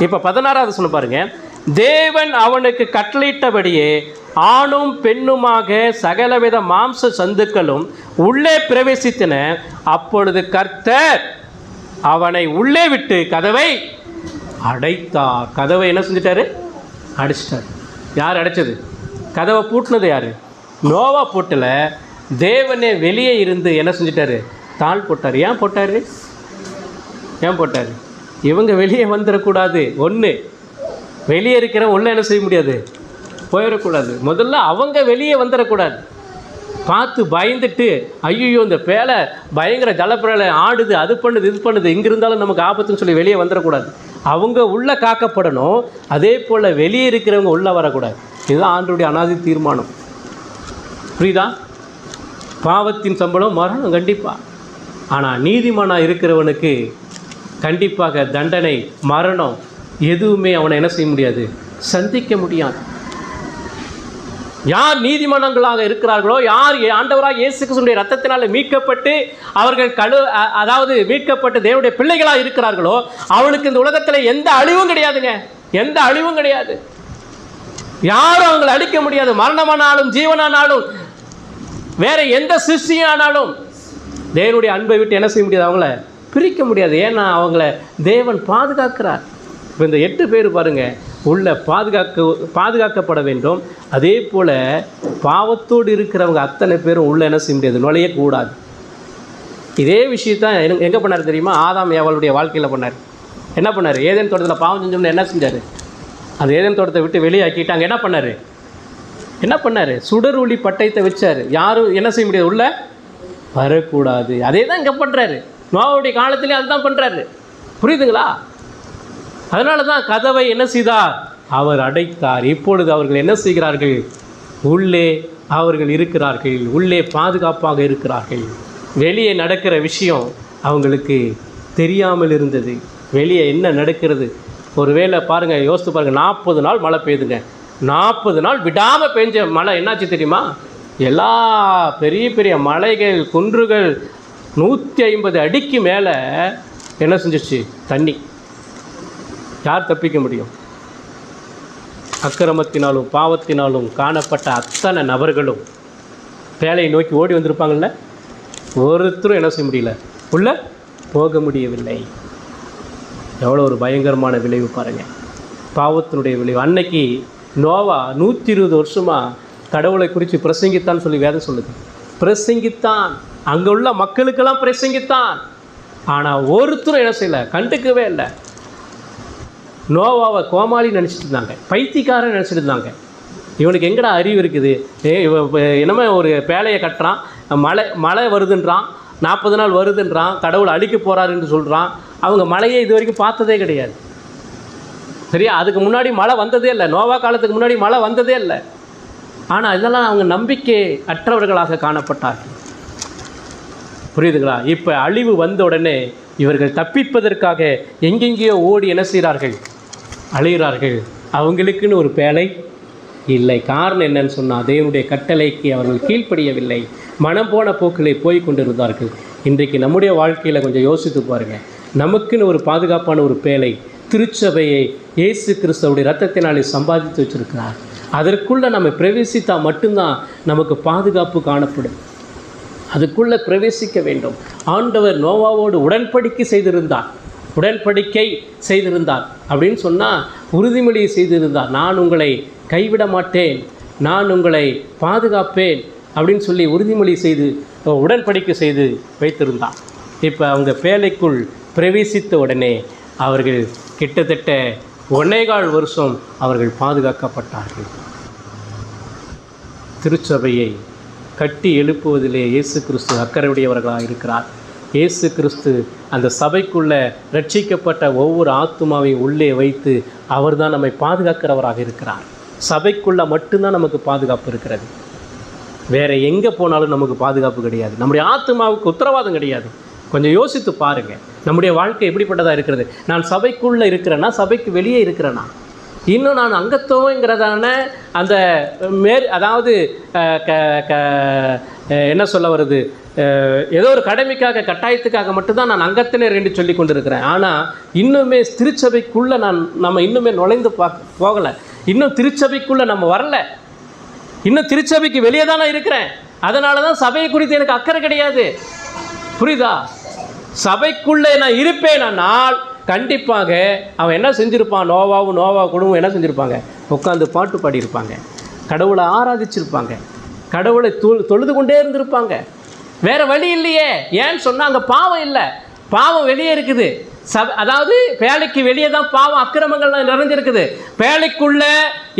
இப்போ 16வது சொன்ன பாருங்க, தேவன் அவனுக்கு கட்டளையிட்டபடியே ஆணும் பெண்ணுமாக சகலவித மாம்ச சந்துக்களும் உள்ளே பிரவேசித்தன. அப்பொழுது கர்த்தர் அவனை உள்ளே விட்டு கதவை அடைத்தார். கதவை என்ன செஞ்சிட்டாரு? அடைச்சிட்டார். யார் அடைச்சது? கதவை பூட்டினது யார்? நோவா பூட்டல. தேவனே வெளியே இருந்து என்ன செஞ்சிட்டாரு? தாள் போட்டார். ஏன் போட்டார்? இவங்க வெளியே வந்துடக்கூடாது. ஒன்று, வெளியே இருக்கிறவன் உள்ள என்ன செய்ய முடியாது? போயிடக்கூடாது. முதல்ல அவங்க வெளியே வந்துடக்கூடாது. பார்த்து பயந்துட்டு, ஐயோ இந்த பேலை பயங்கர ஜலப்பிரளை ஆடுது, அது பண்ணுது, இது பண்ணுது, இங்கே இருந்தாலும் நமக்கு ஆபத்துன்னு சொல்லி வெளியே வந்துடக்கூடாது. அவங்க உள்ளே காக்கப்படணும். அதே போல் வெளியே இருக்கிறவங்க உள்ளே வரக்கூடாது. இதுதான் ஆண்டவருடைய அனாதி தீர்மானம். புரியுதா? பாவத்தின் சம்பளம் மரணம் கண்டிப்பாக. ஆனால் நீதிமானாக இருக்கிறவனுக்கு கண்டிப்பாக தண்டனை, மரணம் எதுவுமே அவனை என்ன செய்ய முடியாது? சந்திக்க முடியாது. யார் நீதிமான்களாக இருக்கிறார்களோ, யார் ஆண்டவராக இயேசு கிறிஸ்துவின் இரத்தத்தினால மீட்கப்பட்டு அவர்கள் அதாவது மீட்கப்பட்டு தேவனுடைய பிள்ளைகளாக இருக்கிறார்களோ, அவனுக்கு இந்த உலகத்தில் எந்த அழிவும் கிடையாதுங்க. எந்த அழிவும் கிடையாது. யாரும் அவங்களை அழிக்க முடியாது. மரணமானாலும் ஜீவனானாலும் வேற எந்த சிருஷ்டியானாலும் தேவனுடைய அன்பை விட்டு என்ன செய்ய முடியாது? அவங்கள பிரிக்க முடியாது. ஏன்னா அவங்கள தேவன் பாதுகாக்கிறார். இப்போ இந்த 8 பேர் பாருங்க, உள்ள பாதுகாக்கப்பட வேண்டும். அதே போல் பாவத்தோடு இருக்கிறவங்க அத்தனை பேரும் உள்ள என்ன செய்ய முடியாது? நுழையக்கூடாது. இதே விஷயத்தான் எங்கே பண்ணார் தெரியுமா? ஆதாம் ஏவாளுடைய வாழ்க்கையில் பண்ணார். என்ன பண்ணார்? ஏதேன் தோட்டத்தில் பாவம் செஞ்சோம்னு என்ன செஞ்சார்? அந்த ஏதேன் தோட்டத்தை விட்டு வெளியாக்கிட்டாங்க. என்ன பண்ணார்? சுடர் ஒளி பட்டயத்தை வச்சார். யாரும் என்ன செய்ய முடியாது? உள்ள வரக்கூடாது. அதே தான் இங்கே பண்ணுறாரு. நோவாவுடைய காலத்திலே அதுதான் பண்ணுறாரு. புரியுதுங்களா? அதனால தான் கதவை என்ன செய்தார்? அவர் அடைத்தார். இப்பொழுது அவர்கள் என்ன செய்கிறார்கள்? உள்ளே அவர்கள் இருக்கிறார்கள். உள்ளே பாதுகாப்பாக இருக்கிறார்கள். வெளியே நடக்கிற விஷயம் அவங்களுக்கு தெரியாமல் இருந்தது. வெளியே என்ன நடக்கிறது? ஒருவேளை பாருங்கள், யோசித்து பாருங்கள், 40 நாள் மழை பெய்யுதுங்க. 40 நாள் விடாமல் பெஞ்ச மழை என்னாச்சு தெரியுமா? எல்லா பெரிய பெரிய மலைகள், குன்றுகள் 150 அடிக்கு மேலே என்ன செஞ்சிச்சு? தண்ணி. யார் தப்பிக்க முடியும்? அக்கிரமத்தினாலும் பாவத்தினாலும் காணப்பட்ட அத்தனை நபர்களும் பேழையை நோக்கி ஓடி வந்திருப்பாங்கள்ல, ஒருத்தரும் என்ன செய்ய முடியல? உள்ள போக முடியவில்லை. எவ்வளோ ஒரு பயங்கரமான விளைவு பாருங்கள், பாவத்தினுடைய விளைவு. அன்னைக்கு நோவா 120 வருஷமாக கடவுளை குறித்து பிரசங்கித்தான்னு சொல்லி வேதம் சொல்லுது. பிரசங்கித்தான், அங்கே உள்ள மக்களுக்கெல்லாம் பிரசங்கித்தான். ஆனால் ஒருத்தரும் என்ன செய்யலை? கண்டுக்கவே இல்லை. நோவாவை கோமாளி நினச்சிட்டு இருந்தாங்க, பைத்தியக்காரன் நினச்சிட்டு இருந்தாங்க. இவனுக்கு எங்கடா அறிவு இருக்குது? என்னமே ஒரு பேழையை கட்டுறான், மழை வருதுன்றான், 40 நாள் வருதுன்றான், கடவுள் அழிக்க போகிறாருன்னு சொல்கிறான். அவங்க மழையை இது வரைக்கும் பார்த்ததே கிடையாது. சரியா? அதுக்கு முன்னாடி மழை வந்ததே இல்லை. நோவா காலத்துக்கு முன்னாடி மழை வந்ததே இல்லை. ஆனால் இதெல்லாம் அவங்க நம்பிக்கை அற்றவர்களாக காணப்பட்டார்கள். புரியுதுங்களா? இப்போ அழிவு வந்த உடனே இவர்கள் தப்பிப்பதற்காக எங்கெங்கேயோ ஓடி என்ன செய்கிறார்கள்? அழிகிறார்கள். அவங்களுக்குன்னு ஒரு பேழை இல்லை. காரணம் என்னன்னு சொன்னால், தேவனுடைய கட்டளைக்கு அவர்கள் கீழ்ப்படியவில்லை. மனம் போன போக்கிலே போய் கொண்டிருந்தார்கள். இன்றைக்கு நம்முடைய வாழ்க்கையில் கொஞ்சம் யோசித்து பாருங்கள். நமக்குன்னு ஒரு பாதுகாப்பான ஒரு பேழை, திருச்சபையை இயேசு கிறிஸ்துவுடைய இரத்தத்தினாலே சம்பாதித்து வச்சிருக்கிறார். அதற்குள்ளே நம்ம பிரவேசித்தால் மட்டும்தான் நமக்கு பாதுகாப்பு காணப்படும். அதுக்குள்ளே பிரவேசிக்க வேண்டும். ஆண்டவர் நோவாவோடு உடன்படிக்கை செய்திருந்தார் அப்படின்னு சொன்னால் உறுதிமொழியை செய்திருந்தார். நான் உங்களை கைவிட மாட்டேன், நான் உங்களை பாதுகாப்பேன் அப்படின்னு சொல்லி உறுதிமொழி செய்து உடன்படிக்கை செய்து வைத்திருந்தார். இப்போ அவங்க பேழைக்குள் பிரவேசித்த உடனே அவர்கள் கிட்டத்தட்ட 1.25 வருஷம் அவர்கள் பாதுகாக்கப்பட்டார்கள். திருச்சபையை கட்டி எழுப்புவதிலே இயேசு கிறிஸ்து அக்கறையுடையவர்களாக இருக்கிறார். இயேசு கிறிஸ்து அந்த சபைக்குள்ளே ரட்சிக்கப்பட்ட ஒவ்வொரு ஆத்துமாவையும் உள்ளே வைத்து அவர்தான் நம்மை பாதுகாக்கிறவராக இருக்கிறார். சபைக்குள்ளே மட்டும்தான் நமக்கு பாதுகாப்பு இருக்கிறது. வேறு எங்கே போனாலும் நமக்கு பாதுகாப்பு கிடையாது. நம்முடைய ஆத்துமாவுக்கு உத்தரவாதம் கிடையாது. கொஞ்சம் யோசித்து பாருங்கள், நம்முடைய வாழ்க்கை எப்படிப்பட்டதாக இருக்கிறது? நான் சபைக்குள்ளே இருக்கிறேன்னா, சபைக்கு வெளியே இருக்கிறேன்னா? இன்னும் நான் அங்கத்துவங்கிறதான அந்த அதாவது என்ன சொல்ல வருது, ஏதோ ஒரு கடமைக்காக கட்டாயத்துக்காக மட்டும்தான் நான் அங்கத்தினர் என்று சொல்லி கொண்டிருக்கிறேன். ஆனால் இன்னுமே திருச்சபைக்குள்ளே நம்ம இன்னுமே நுழைந்து போகலை. இன்னும் திருச்சபைக்குள்ளே நம்ம வரல. இன்னும் திருச்சபைக்கு வெளியே தானே இருக்கிறேன். அதனால தான் சபையை குறித்து எனக்கு அக்கறை கிடையாது. புரியுதா? சபைக்குள்ளே நான் இருப்பேனால் கண்டிப்பாக அவன் என்ன செஞ்சுருப்பான், நோவா குடும்பம் என்ன செஞ்சுருப்பாங்க, உட்காந்து பாட்டு பாடியிருப்பாங்க, கடவுளை ஆராதிச்சிருப்பாங்க, கடவுளை தொழுது கொண்டே இருந்திருப்பாங்க. வேறு வழி இல்லையே. ஏன்னு சொன்னால் அங்கே பாவம் இல்லை, பாவம் வெளியே இருக்குது. அதாவது பேழைக்கு வெளியே தான் பாவம் அக்கிரமங்கள்லாம் நிறைஞ்சிருக்குது. பேழைக்குள்ள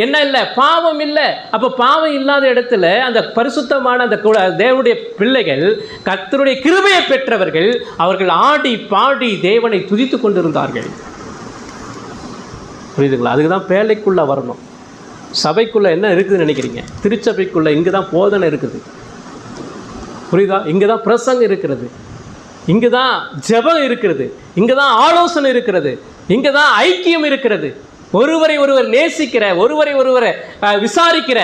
என்ன இல்லை, பாவம் இல்லை. அப்போ பாவம் இல்லாத இடத்துல அந்த பரிசுத்தமான அந்த தேவனுடைய பிள்ளைகள், கர்த்தருடைய கிருபையை பெற்றவர்கள், அவர்கள் ஆடி பாடி தேவனை துதித்து கொண்டிருந்தார்கள். புரியுதுங்களா? அதுக்கு தான் பேழைக்குள்ளே வரணும். சபைக்குள்ளே என்ன இருக்குதுன்னு நினைக்கிறீங்க? திருச்சபைக்குள்ளே இங்கே தான் போதனை இருக்குது. புரியுதா? இங்கே தான் பிரசங்கம் இருக்கிறது, இங்கே தான் ஜெபம் இருக்கிறது, இங்கே தான் ஆலோசனை இருக்கிறது, இங்கே தான் ஐக்கியம் இருக்கிறது, ஒருவரை ஒருவர் நேசிக்கிற, ஒருவரை ஒருவரை விசாரிக்கிற,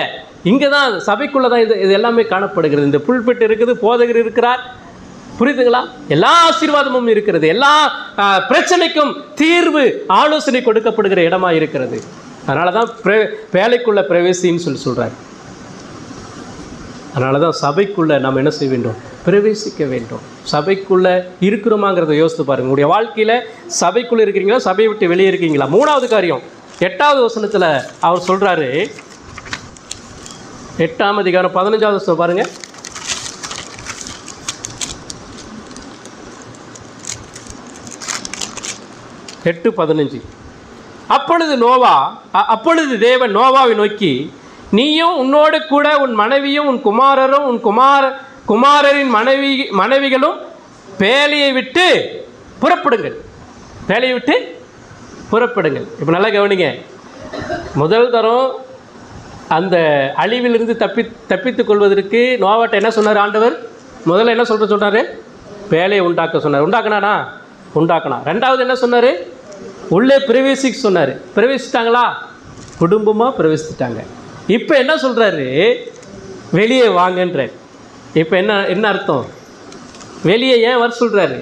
இங்கே தான் சபைக்குள்ளே தான் இது எல்லாமே காணப்படுகிறது. இந்த புல்பிட் இருக்குது, போதகர் இருக்கிறார். புரியுதுங்களா? எல்லா ஆசீர்வாதமும் இருக்கிறது, எல்லா பிரச்சனைக்கும் தீர்வு ஆலோசனை கொடுக்கப்படுகிற இடமா இருக்கிறது. அதனால தான் பேழைக்குள்ள பிரவேசின்னு சொல்கிறார். அதனால தான் சபைக்குள்ளே நம்ம என்ன செய்ய வேண்டும், பிரவேசிக்க வேண்டும். சபைக்குள்ளே இருக்கிறோமாங்கிறத யோசித்து பாருங்கள். உங்களுடைய வாழ்க்கையில் சபைக்குள்ளே இருக்கிறீங்களா, சபையை விட்டு வெளியே இருக்கீங்களா? 3வது காரியம் 8வது வசனத்தில் அவர் சொல்கிறாரு. 8ஆம் அதிகாரம் 15வது வசனம் பாருங்கள். எட்டு 15. அப்பொழுது தேவன் நோவாவை நோக்கி, நீயும் உன்னோடு கூட உன் மனைவியும் உன் குமாரரும் உன் குமாரரின் மனைவிகளும் பேழையை விட்டு புறப்படுங்கள். பேழையை விட்டு புறப்படுங்கள். இப்போ நல்லா கவனிங்க. முதல் தரம் அந்த அழிவிலிருந்து தப்பித்துக் கொள்வதற்கு நோவாட்ட என்ன சொன்னார் ஆண்டவர்? முதல்ல என்ன சொல்கிறாரு? பேழையை உண்டாக்க சொன்னார். உண்டாக்கினானா? உண்டாக்கினா. 2வது என்ன சொன்னார்? உள்ளே பிரவேசிக்க சொன்னார். பிரவேசித்தாங்களா? குடும்பமாக பிரவேசித்தாங்க. இப்போ என்ன சொல்கிறாரு? வெளியே வாங்கன்றார். இப்போ என்ன அர்த்தம்? வெளியே ஏன் வர சொல்கிறாரு?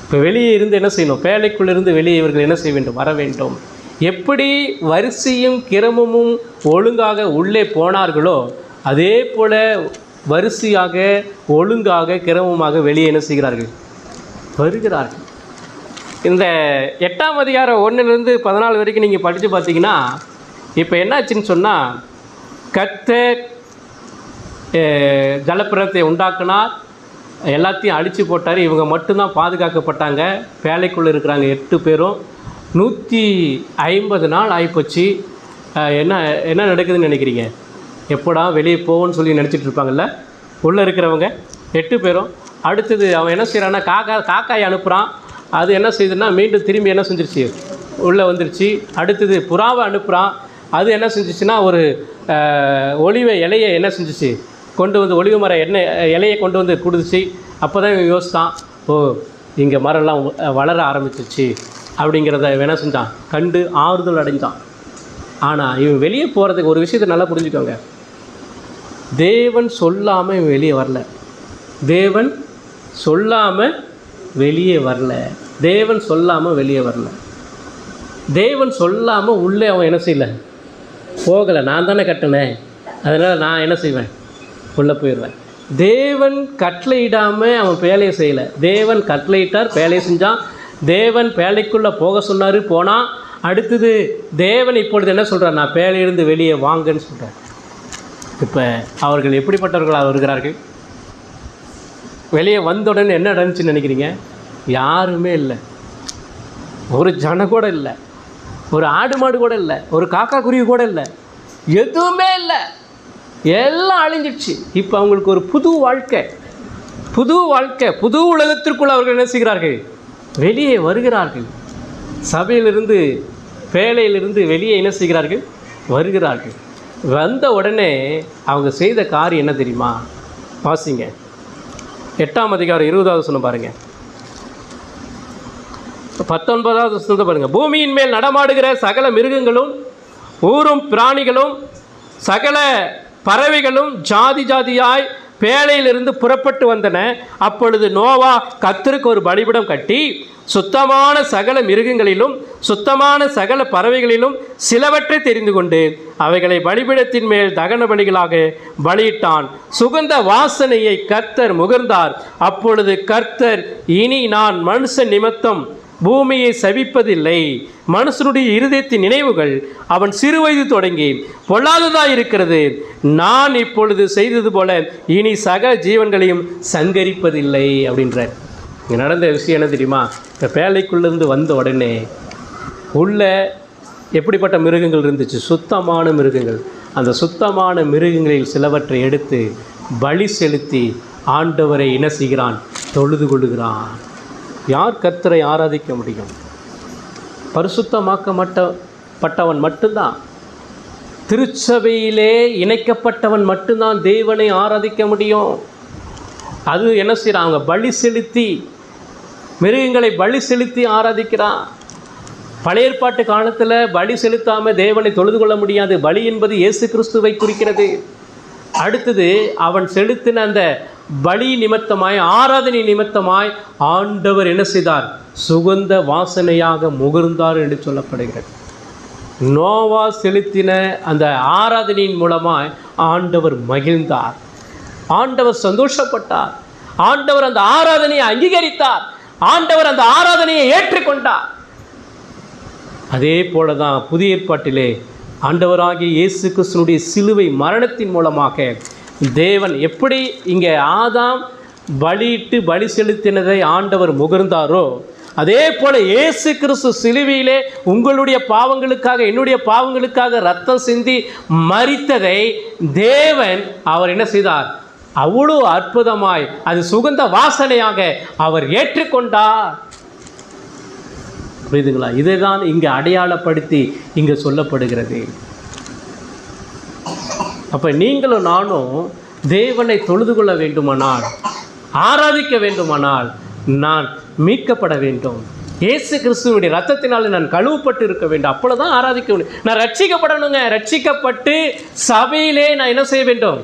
இப்போ வெளியே இருந்து என்ன செய்யணும்? பேழைக்குள்ளிருந்து வெளியே இவர்கள் என்ன செய்ய வேண்டும்? வர வேண்டும். எப்படி வரிசையும் கிரமமும் ஒழுங்காக உள்ளே போனார்களோ அதே போல் வரிசையாக ஒழுங்காக கிரமமாக வெளியே என்ன செய்கிறார்கள்? வருகிறார்கள். இந்த 8ஆம் அதிகாரம் 1லிருந்து 14 வரைக்கும் நீங்கள் படித்து பார்த்தீங்கன்னா, இப்போ என்னாச்சுன்னு சொன்னால், கர்த்தர் ஜலப்பிரளயத்தை உண்டாக்குனார், எல்லாத்தையும் அழித்து போட்டார். இவங்க மட்டும்தான் பாதுகாக்கப்பட்டாங்க. பேழைக்குள்ளே இருக்கிறாங்க 8 பேரும். 150 நாள் ஆகிப்போச்சு. என்ன நடக்குதுன்னு நினைக்கிறீங்க? எப்படா வெளியே போவோன்னு சொல்லி நினச்சிட்டு இருப்பாங்கள்ல உள்ளே இருக்கிறவங்க 8 பேரும். அடுத்தது அவன் என்ன செய்கிறான்னா, காக்காயை அனுப்புகிறான். அது என்ன செய்யுதுன்னா மீண்டும் திரும்பி என்ன செஞ்சிருச்சு? உள்ளே வந்துருச்சு. அடுத்தது புறாவை அனுப்புகிறான். அது என்ன செஞ்சிச்சுன்னா ஒரு ஒலிவை இலையை என்ன செஞ்சிச்சு? கொண்டு வந்து ஒலிவு மர இலையை கொண்டு வந்து கொடுத்துச்சு. அப்போ தான் இவன் யோசித்தான், ஓ இங்கே மரம்லாம் வளர ஆரம்பிச்சிச்சு அப்படிங்கிறத என்ன செஞ்சான்? கண்டு ஆறுதல் அடைஞ்சான். ஆனால் இவன் வெளியே போகிறதுக்கு ஒரு விஷயத்தை நல்லா புரிஞ்சுக்கோங்க. தேவன் சொல்லாமல் இவன் வெளியே வரல. தேவன் சொல்லாமல் வெளியே வரல. தேவன் சொல்லாமல் வெளியே வரல. தேவன் சொல்லாமல் உள்ளே அவன் என்ன செய்யலை? போகலை. நான் தானே கட்டினேன், அதனால் நான் என்ன செய்வேன்? உள்ளே போயிடுவேன். தேவன் கட்டளையிடாமல் அவன் வேலையை செய்யலை. தேவன் கட்டளையிட்டார், வேலையை செஞ்சான். தேவன் வேலைக்குள்ளே போக சொன்னார், போனான். அடுத்தது தேவன் இப்பொழுது என்ன சொல்கிறார்? நான் வேலையிலிருந்து வெளியே வாங்கன்னு சொல்கிறார். இப்போ அவர்கள் எப்படிப்பட்டவர்களாக வருகிறார்கள்? வெளியே வந்தவுடனே என்ன நடந்துச்சுன்னு நினைக்கிறீங்க? யாருமே இல்லை. ஒரு ஜனம் கூட இல்லை, ஒரு ஆடு மாடு கூட இல்லை, ஒரு காக்கா குருவி கூட இல்லை, எதுவுமே இல்லை. எல்லாம் அழிஞ்சிடுச்சு. இப்போ அவங்களுக்கு ஒரு புது வாழ்க்கை, புது உலகத்திற்குள் அவர்கள் என்ன செய்கிறார்கள்? வெளியே வருகிறார்கள். சபையிலிருந்து வேலையிலிருந்து வெளியே என்ன செய்கிறார்கள்? வருகிறார்கள். வந்த உடனே அவங்க செய்த காரியம் என்ன தெரியுமா? வாசிங்க. 8ஆம் அதிகாரம் 20வது வசனம் பாருங்கள். 19வது வசனத்தை பாருங்க. பூமியின் மேல் நடமாடுகிற சகல மிருகங்களும் ஊரும் பிராணிகளும் சகல பறவைகளும் ஜாதி ஜாதியாய் பேழையிலிருந்து புறப்பட்டு வந்தன. அப்பொழுது நோவா கர்த்தருக்கு ஒரு பலிபீடம் கட்டி சுத்தமான சகல மிருகங்களிலும் சுத்தமான சகல பறவைகளிலும் சிலவற்றை தெரிந்து கொண்டு அவைகளை பலிபீடத்தின் மேல் தகன பலிகளாக பலியிட்டான். சுகந்த வாசனையை கர்த்தர் முகர்ந்தார். அப்பொழுது கர்த்தர், இனி நான் மனுஷன் நிமித்தம் பூமியை சபிப்பதில்லை. மனுஷனுடைய இருதயத்தின் நினைவுகள் அவன் சிறுவயது தொடங்கி பொல்லாததாக இருக்கிறது. நான் இப்பொழுது செய்தது போல இனி சக ஜீவன்களையும் சங்கரிப்பதில்லை அப்படின்றார். இங்கே நடந்த விஷயம் என்ன தெரியுமா? இந்த பேழைக்குள்ளேருந்து வந்த உடனே உள்ள எப்படிப்பட்ட மிருகங்கள் இருந்துச்சு? சுத்தமான மிருகங்கள். அந்த சுத்தமான மிருகங்களில் சிலவற்றை எடுத்து பலி செலுத்தி ஆண்டவரை என்ன செய்கிறான்? தொழுது கொள்ளுகிறான். யார் கர்த்தரை ஆராதிக்க முடியும்? பரிசுத்தமாக்கப்பட்டவன் மட்டும்தான், திருச்சபையிலே இணைக்கப்பட்டவன் மட்டும்தான் தேவனை ஆராதிக்க முடியும். அது என்ன செய்கிறான்? அவங்க பலி செலுத்தி, மிருகங்களை பலி செலுத்தி ஆராதிக்கிறான். பழைய ஏற்பாட்டு காலத்தில் பலி செலுத்தாமல் தேவனை தொழுது கொள்ள முடியாது. பலி என்பது இயேசு கிறிஸ்துவை குறிக்கிறது. அடுத்தது அவன் செலுத்தின அந்த பலி நிமித்தமாய், ஆராதனை நிமித்தமாய் ஆண்டவர் என்ன செய்தார்? சுகந்த வாசனையாக முகர்ந்தார் என்று சொல்லப்படுகிறது. நோவா செலுத்தின அந்த ஆராதனையின் மூலமாய் ஆண்டவர் மகிழ்ந்தார், ஆண்டவர் சந்தோஷப்பட்டார், ஆண்டவர் அந்த ஆராதனையை அங்கீகரித்தார், ஆண்டவர் அந்த ஆராதனையை ஏற்றுக்கொண்டார். அதே போல தான் புதிய ஏற்பாட்டிலே ஆண்டவராகிய இயேசு கிறிஸ்துவினுடைய சிலுவை மரணத்தின் மூலமாக தேவன் எப்படி இங்கே ஆதாம் பலியிட்டு பலி செலுத்தினதை ஆண்டவர் முகர்ந்தாரோ, அதே போல இயேசு கிறிஸ்து சிலுவையிலே உங்களுடைய பாவங்களுக்காக, என்னுடைய பாவங்களுக்காக ரத்தம் சிந்தி மரித்ததை தேவன் அவர் என்ன செய்தார்? அவ்வளோ அற்புதமாய் அது சுகந்த வாசனையாக அவர் ஏற்றுக்கொண்டார். புரியுதுங்களா? இதை தான் இங்கே அடையாளப்படுத்தி இங்கே சொல்லப்படுகிறது. அப்போ நீங்களும் நானும் தேவனை தொழுது கொள்ள வேண்டுமானால், ஆராதிக்க வேண்டுமானால் நான் மீட்கப்பட வேண்டும். இயேசு கிறிஸ்துவனுடைய ரத்தத்தினால் நான் கழுவப்பட்டு இருக்க வேண்டும். அப்பொழுது தான் ஆராதிக்க வேண்டும். நான் ரட்சிக்கப்படணுங்க. ரட்சிக்கப்பட்டு சபையிலே நான் என்ன செய்ய வேண்டும்?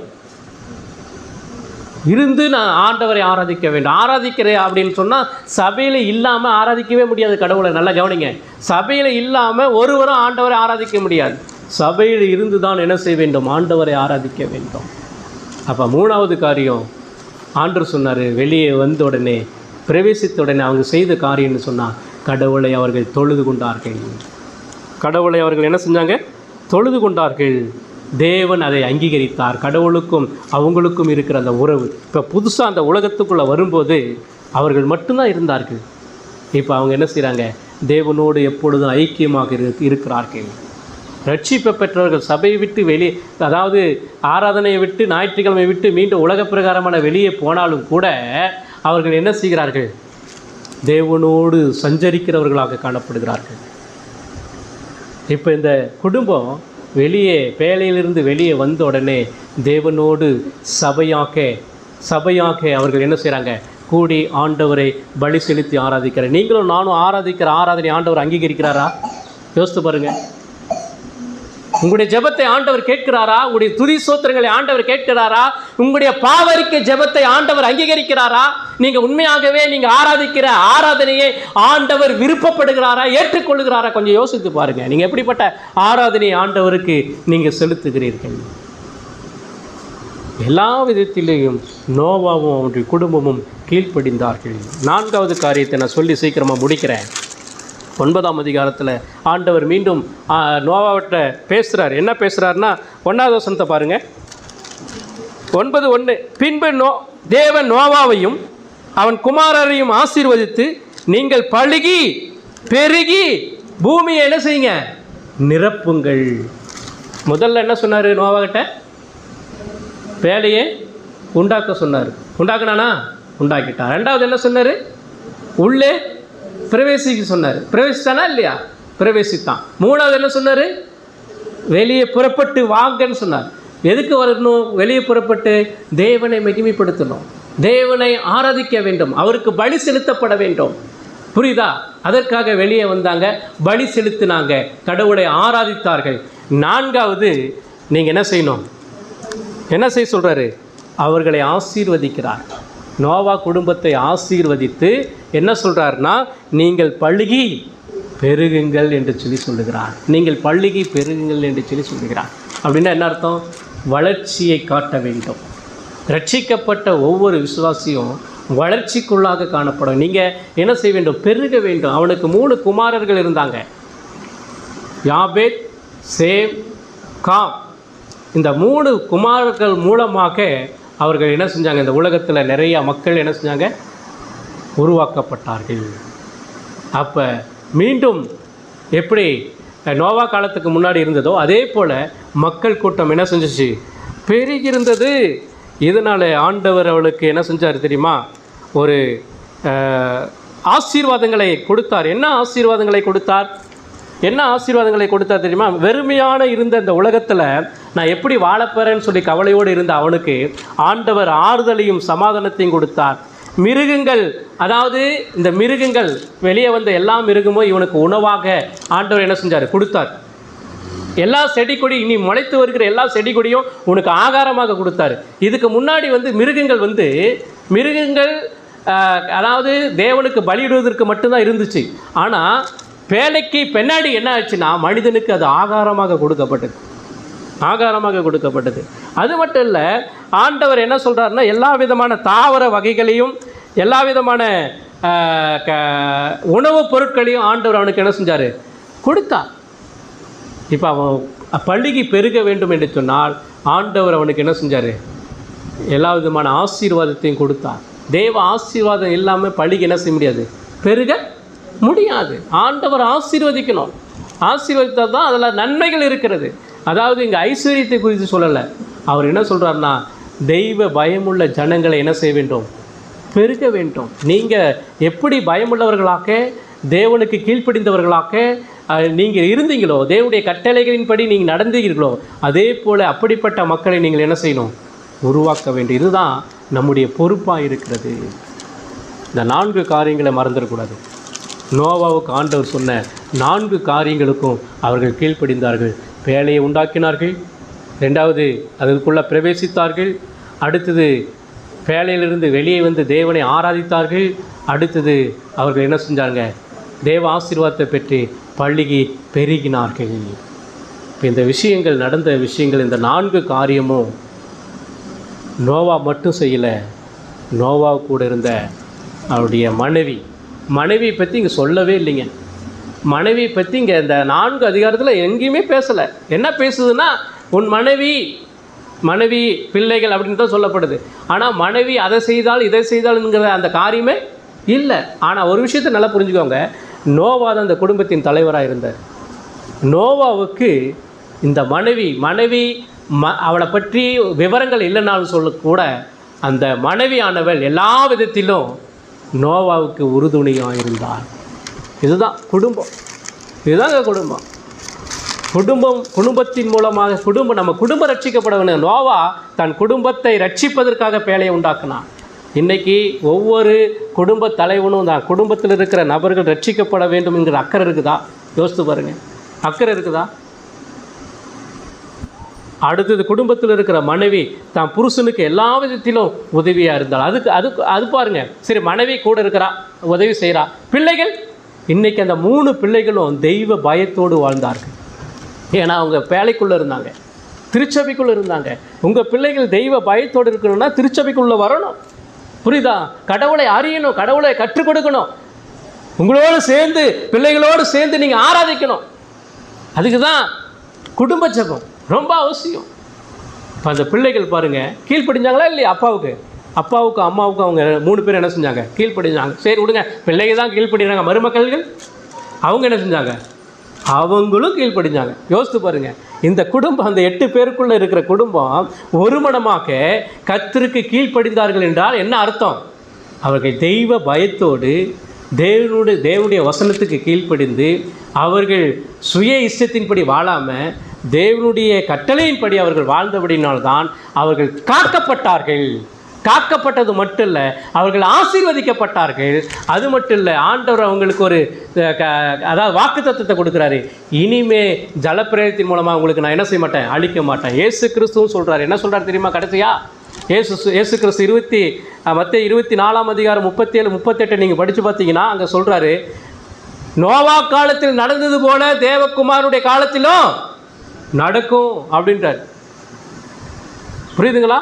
இருந்து நான் ஆண்டவரை ஆராதிக்க வேண்டும். ஆராதிக்கிறேன் அப்படின்னு சொன்னால் சபையில் இல்லாமல் ஆராதிக்கவே முடியாது. கடவுளை நல்லா கவனிங்க. சபையில் இல்லாமல் ஒருவரும் ஆண்டவரை ஆராதிக்க முடியாது. சபையில் இருந்து தான் என்ன செய்ய வேண்டும்? ஆண்டவரை ஆராதிக்க வேண்டும். அப்போ மூணாவது காரியம் ஆண்டவர் சொன்னார், வெளியே வந்த உடனே, பிரவேசித்த உடனே அவங்க செய்த காரியம்னு சொன்னால் கடவுளை அவர்கள் தொழுது கொண்டார்கள். கடவுளை அவர்கள் என்ன செஞ்சாங்க? தொழுது கொண்டார்கள். தேவன் அதை அங்கீகரித்தார். கடவுளுக்கும் அவங்களுக்கும் இருக்கிற அந்த உறவு இப்போ புதுசாக அந்த உலகத்துக்குள்ளே வரும்போது அவர்கள் மட்டும்தான் இருந்தார்கள். இப்போ அவங்க என்ன செய்கிறாங்க? தேவனோடு எப்பொழுதும் ஐக்கியமாக இருக்கிறார்கள். ரட்சிப்பை பெற்றவர்கள் சபையை விட்டு வெளியே, அதாவது ஆராதனையை விட்டு, ஞாயிற்றுக்கிழமை விட்டு மீண்டும் உலக பிரகாரமான வெளியே போனாலும் கூட அவர்கள் என்ன செய்கிறார்கள்? தேவனோடு சஞ்சரிக்கிறவர்களாக காணப்படுகிறார்கள். இப்போ இந்த குடும்பம் வெளியே, பேழையிலிருந்து வெளியே வந்த உடனே தேவனோடு சபையாக அவர்கள் என்ன செய்கிறாங்க? கூடி ஆண்டவரை பலி செலுத்தி ஆராதிக்கிறார். நீங்களும் நானும் ஆராதிக்கிற ஆராதனை ஆண்டவர் அங்கீகரிக்கிறாரா? யோசித்து பாருங்கள். உங்களுடைய ஜெபத்தை ஆண்டவர் கேட்கிறாரா? உங்களுடைய துதி சோத்திரங்களை ஆண்டவர் கேட்கிறாரா? உங்களுடைய பாவரிக்கை ஜெபத்தை ஆண்டவர் அங்கீகரிக்கிறாரா? நீங்கள் உண்மையாகவே நீங்கள் ஆராதிக்கிற ஆராதனையை ஆண்டவர் விருப்பப்படுகிறாரா, ஏற்றுக்கொள்ளுகிறாரா? கொஞ்சம் யோசித்து பாருங்க. நீங்கள் எப்படிப்பட்ட ஆராதனையை ஆண்டவருக்கு நீங்கள் செலுத்துகிறீர்கள்? எல்லா விதத்திலேயும் நோவாவும் அவனுடைய குடும்பமும் கீழ்ப்படிந்தார்கள். நான்காவது காரியத்தை நான் சொல்லி சீக்கிரமாக முடிக்கிறேன். 9ஆம் அதிகாரத்தில் ஆண்டவர் மீண்டும் நோவாவிட்ட பேசுகிறார். என்ன பேசுகிறாருன்னா, 1வது வசனத்தை பாருங்கள். 9:1. பின்பு தேவன் நோவாவையும் அவன் குமாரரையும் ஆசீர்வதித்து, நீங்கள் பலுகி பெருகி பூமியை என்ன செய்யுங்க? நிரப்புங்கள். முதல்ல என்ன சொன்னார்? நோவாகிட்ட வேலையை உண்டாக்க சொன்னார். உண்டாக்குனானா? உண்டாக்கிட்டான். 2வது என்ன சொன்னார்? உள்ளே பிரவேசிக்க சொன்னார். பிரவேசித்தானா இல்லையா? பிரவேசித்தான். 3வது என்ன சொன்னார்? வெளியே புறப்பட்டு வாங்கன்னு சொன்னார். எதுக்கு வரணும்? வெளியே புறப்பட்டு தேவனை மகிமைப்படுத்தணும், தேவனை ஆராதிக்க வேண்டும், அவருக்கு பலி செலுத்தப்பட வேண்டும். புரியுதா? அதற்காக வெளியே வந்தாங்க, பலி செலுத்தினாங்க, கடவுளை ஆராதித்தார்கள். நான்காவது நீங்கள் என்ன செய்யணும்? என்ன செய்ய சொல்கிறாரு? அவர்களை ஆசீர்வதிக்கிறார். நோவா குடும்பத்தை ஆசீர்வதித்து என்ன சொல்கிறாருன்னா, நீங்கள் பழுகி பெருகுங்கள் என்று சொல்லுகிறார். நீங்கள் பழுகி பெருகுங்கள் என்று சொல்லுகிறார். அப்படின்னா என்ன அர்த்தம்? வளர்ச்சியை காட்ட வேண்டும். ரட்சிக்கப்பட்ட ஒவ்வொரு விசுவாசியும் வளர்ச்சிக்குள்ளாக காணப்படும். நீங்கள் என்ன செய்ய வேண்டும்? பெருக வேண்டும். அவனுக்கு 3 குமாரர்கள் இருந்தாங்க, யாபேத், சேம், காம். இந்த 3 குமாரர்கள் மூலமாக அவர்கள் என்ன செஞ்சாங்க? இந்த உலகத்தில் நிறைய மக்கள் என்ன செஞ்சாங்க? உருவாக்கப்பட்டார்கள். அப்போ மீண்டும் எப்படி நோவா காலத்துக்கு முன்னாடி இருந்ததோ அதே போல் மக்கள் கூட்டம் என்ன செஞ்சிச்சு? பெருகிருந்தது. இதனால் ஆண்டவர் அவளுக்கு என்ன செஞ்சார் தெரியுமா? ஒரு ஆசீர்வாதங்களை கொடுத்தார். என்ன ஆசீர்வாதங்களை கொடுத்தார்? என்ன ஆசீர்வாதங்களை கொடுத்தார் தெரியுமா? வெறுமையான இருந்த இந்த உலகத்தில் நான் எப்படி வாழப்போறேன்னு சொல்லி கவலையோடு இருந்த அவனுக்கு ஆண்டவர் ஆறுதலையும் சமாதானத்தையும் கொடுத்தார். மிருகங்கள், அதாவது இந்த மிருகங்கள் வெளியே வந்த எல்லா மிருகமும் இவனுக்கு உணவாக ஆண்டவர் என்ன செஞ்சார்? கொடுத்தார். எல்லா செடி கொடி, இனி முளைத்து வருகிற எல்லா செடி கொடியும் உனக்கு ஆகாரமாக கொடுத்தாரு. இதுக்கு முன்னாடி மிருகங்கள் அதாவது தேவனுக்கு பலியிடுவதற்கு மட்டும்தான் இருந்துச்சு. ஆனால் வேலைக்கு பின்னாடி என்ன ஆச்சுன்னா மனிதனுக்கு அது ஆகாரமாக கொடுக்கப்பட்டது. அது மட்டும் இல்லை, ஆண்டவர் என்ன சொல்கிறாருன்னா, எல்லா விதமான தாவர வகைகளையும் எல்லா விதமான உணவுப் பொருட்களையும் ஆண்டவர் அவனுக்கு என்ன செஞ்சார்? கொடுத்தார். இப்போ அவன் பள்ளிக்கு பெருக வேண்டும் என்று சொன்னால் ஆண்டவர் அவனுக்கு என்ன செஞ்சார்? எல்லா விதமான ஆசீர்வாதத்தையும் கொடுத்தார். தேவ ஆசீர்வாதம் இல்லாமல் பள்ளிக்கு என்ன செய்ய முடியாது? பெருக முடியாது. ஆண்டவர் ஆசீர்வதிக்கணும். ஆசீர்வதித்தால் தான் அதில் நன்மைகள் இருக்கிறது. அதாவது இங்கே ஐஸ்வர்யத்தை குறித்து சொல்லலை. அவர் என்ன சொல்கிறாருன்னா, தெய்வ பயமுள்ள ஜனங்களை என்ன செய்ய வேண்டும்? பெருக வேண்டும். நீங்கள் எப்படி பயமுள்ளவர்களாக, தேவனுக்கு கீழ்ப்படிந்தவர்களாக நீங்கள் இருந்தீங்களோ, தேவனுடைய கட்டளைகளின்படி நீங்கள் நடந்தீர்களோ, அதே போல் அப்படிப்பட்ட மக்களை நீங்கள் என்ன செய்யணும்? உருவாக்க வேண்டும். இதுதான் நம்முடைய பொறுப்பாக இருக்கிறது. இந்த 4 காரியங்களை மறந்துடக்கூடாது. நோவாவுக்கு ஆண்டவர் சொன்ன 4 காரியங்களுக்கும் அவர்கள் கீழ்ப்படிந்தார்கள். பேழையை உண்டாக்கினார்கள், 2வது அதற்குள்ளே பிரவேசித்தார்கள், அடுத்தது பேழையிலிருந்து வெளியே வந்து தேவனை ஆராதித்தார்கள், அடுத்தது அவர்கள் என்ன செஞ்சாங்க? தேவ ஆசீர்வாதத்தை பெற்று பள்ளிக்கு பெருகினார்கள். இப்போ இந்த விஷயங்கள் நடந்த விஷயங்கள், இந்த 4 காரியமும் நோவா மட்டும் செய்யலை. நோவா கூட இருந்த அவருடைய மனைவியை பற்றி இங்கே சொல்லவே இல்லைங்க. மனைவியை பற்றி இங்கே இந்த 4 அதிகாரத்தில் எங்கேயுமே பேசலை. என்ன பேசுதுன்னா, உன் மனைவி பிள்ளைகள் அப்படின்னு தான் சொல்லப்படுது. ஆனால் மனைவி அதை செய்தால் இதை செய்தால்ங்கிற அந்த காரியமே இல்லை. ஆனால் ஒரு விஷயத்தை நல்லா புரிஞ்சுக்கோங்க, நோவா தான் அந்த குடும்பத்தின் தலைவராக இருந்தார். நோவாவுக்கு இந்த மனைவி அவளை பற்றி விவரங்கள் இல்லைனாலும் சொல்லக்கூட அந்த மனைவியானவள் எல்லா விதத்திலும் நோவாவுக்கு உறுதுணையாக இருந்தார். இதுதான் குடும்பம். குடும்பத்தின் மூலமாக நம்ம குடும்பம் ரட்சிக்கப்பட வேண்டும். நோவா தன் குடும்பத்தை ரட்சிப்பதற்காக பேழையை உண்டாக்கினான். இன்றைக்கி ஒவ்வொரு குடும்ப தலைவனும் தான் குடும்பத்தில் இருக்கிற நபர்கள் ரட்சிக்கப்பட வேண்டும் என்கிற அக்கறை இருக்குதா? யோசித்து பாருங்கள். அக்கறை இருக்குதா? அடுத்தது குடும்பத்தில் இருக்கிற மனைவி தான் புருஷனுக்கு எல்லா விதத்திலும் உதவியாக இருந்தால் அது பாருங்கள். சரி, மனைவி கூட இருக்கிறா, உதவி செய்கிறா. பிள்ளைகள், இன்றைக்கி அந்த 3 பிள்ளைகளும் தெய்வ பயத்தோடு வாழ்ந்தார்கள். ஏன்னா அவங்க பேழைக்குள்ளே இருந்தாங்க, திருச்சபைக்குள்ளே இருந்தாங்க. உங்கள் பிள்ளைகள் தெய்வ பயத்தோடு இருக்கணும்னா திருச்சபைக்குள்ளே வரணும். புரியுதா? கடவுளை அறியணும், கடவுளை கற்றுக் கொடுக்கணும். உங்களோடு சேர்ந்து, பிள்ளைகளோடு சேர்ந்து நீங்கள் ஆராதிக்கணும். அதுக்கு தான் குடும்ப ஜெபம் ரொம்ப அவசியம். இப்போ அந்த பிள்ளைகள் பாருங்கள், கீழ்ப்படிஞ்சாங்களா இல்லையா? அப்பாவுக்கும் அம்மாவுக்கும் அவங்க 3 பேர் என்ன செஞ்சாங்க? கீழ்ப்படிஞ்சாங்க. சரி விடுங்க, பிள்ளைகள் தான் கீழ்ப்படினாங்க. மருமக்கள்கள் அவங்க என்ன செஞ்சாங்க? அவங்களும் கீழ்ப்படிஞ்சாங்க. யோசித்து பாருங்கள். இந்த குடும்பம், அந்த 8 பேருக்குள்ளே இருக்கிற குடும்பம் ஒருமனமாக கர்த்தருக்கு கீழ்ப்படிந்தார்கள் என்றால் என்ன அர்த்தம்? அவர்கள் தெய்வ பயத்தோடு தேவனுடைய வசனத்துக்கு கீழ்ப்படிந்து அவர்கள் சுய இஷ்டத்தின்படி வாழாமல் தேவனுடைய கட்டளையின்படி அவர்கள் வாழ்ந்தபடினால்தான் அவர்கள் காக்கப்பட்டார்கள். காக்கப்பட்டது மட்டும் இல்லை, அவர்கள் ஆசீர்வதிக்கப்பட்டார்கள். அது மட்டும் இல்லை, ஆண்டவர் அவங்களுக்கு ஒரு அதாவது வாக்குத்தத்தத்தை கொடுக்குறாரு. இனிமே ஜலப்பிரயத்தின் மூலமாக உங்களுக்கு நான் என்ன செய்ய மாட்டேன், அழிக்க மாட்டேன். இயேசு கிறிஸ்துவும் சொல்கிறார். என்ன சொல்கிறார் தெரியுமா? கடைசியா இயேசு கிறிஸ்து மத்தேயு 24:37-38 நீங்கள் படித்து பார்த்தீங்கன்னா அங்கே சொல்கிறாரு, நோவா காலத்தில் நடந்தது போல தேவகுமாரனுடைய காலத்திலும் நடக்கும் அப்படின்றார். புரியுதுங்களா?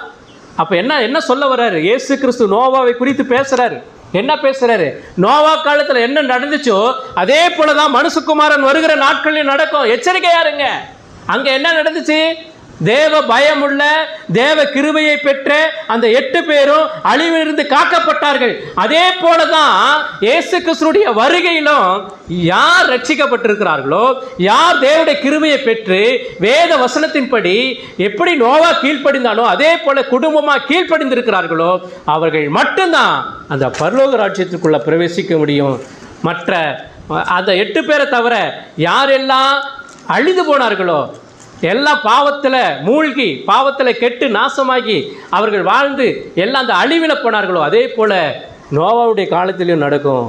அப்போ என்ன சொல்ல வர்றாரு? இயேசு கிறிஸ்து நோவாவை குறித்து பேசுகிறாரு. என்ன பேசுகிறாரு? நோவா காலத்தில் என்ன நடந்துச்சோ அதே போல தான் மனுஷகுமாரன் வருகிற நாட்களில் நடக்கும். எச்சரிக்கையா இருங்க. அங்கே என்ன நடந்துச்சு? தேவ பயமுள்ள தேவ கிருபையை பெற்ற அந்த 8 பேரும் அழிவிலிருந்து காக்கப்பட்டார்கள். அதே போலதான் இயேசு கிறிஸ்துடைய வருகையிலும் யார் ரட்சிக்கப்பட்டிருக்கிறார்களோ, யார் தேவனுடைய கிருபையை பெற்று வேத வசனத்தின்படி எப்படி நோவா கீழ்ப்படிந்தானோ அதே போல குடும்பமாக கீழ்ப்படிந்திருக்கிறார்களோ அவர்கள் மட்டும்தான் அந்த பரலோக ராஜ்யத்துக்குள்ள பிரவேசிக்க முடியும். மற்ற அந்த 8 பேரை தவிர யாரெல்லாம் அழிந்து போனார்களோ, எல்லாம் பாவத்தில் மூழ்கி பாவத்தில் கெட்டு நாசமாகி அவர்கள் வாழ்ந்து எல்லாம் அந்த அழிவில் போனார்களோ அதே போல் நோவாவுடைய காலத்திலையும் நடக்கும்.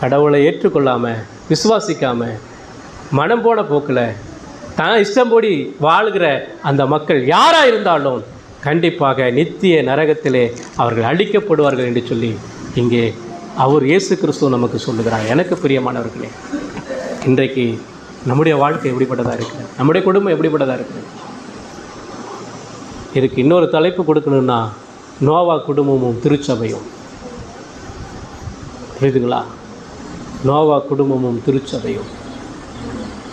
கடவுளை ஏற்றுக்கொள்ளாமல் விசுவாசிக்காமல் மனம் போன போக்கில் தான் இஷ்டம்போடி வாழ்கிற அந்த மக்கள் யாராக இருந்தாலும் கண்டிப்பாக நித்திய நரகத்திலே அவர்கள் அழிக்கப்படுவார்கள் என்று சொல்லி இங்கே அவர் இயேசு கிறிஸ்துவ நமக்கு சொல்லுகிறார். எனக்கு பிரியமானவர்களே, இன்றைக்கு நம்முடைய வாழ்க்கை எப்படிப்பட்டதாக இருக்குது, நம்முடைய குடும்பம் எப்படிப்பட்டதாக இருக்குது? இதுக்கு இன்னொரு தலைப்பு கொடுக்கணும்னா நோவா குடும்பமும் திருச்சபையும். புரியுதுங்களா? நோவா குடும்பமும் திருச்சபையும்.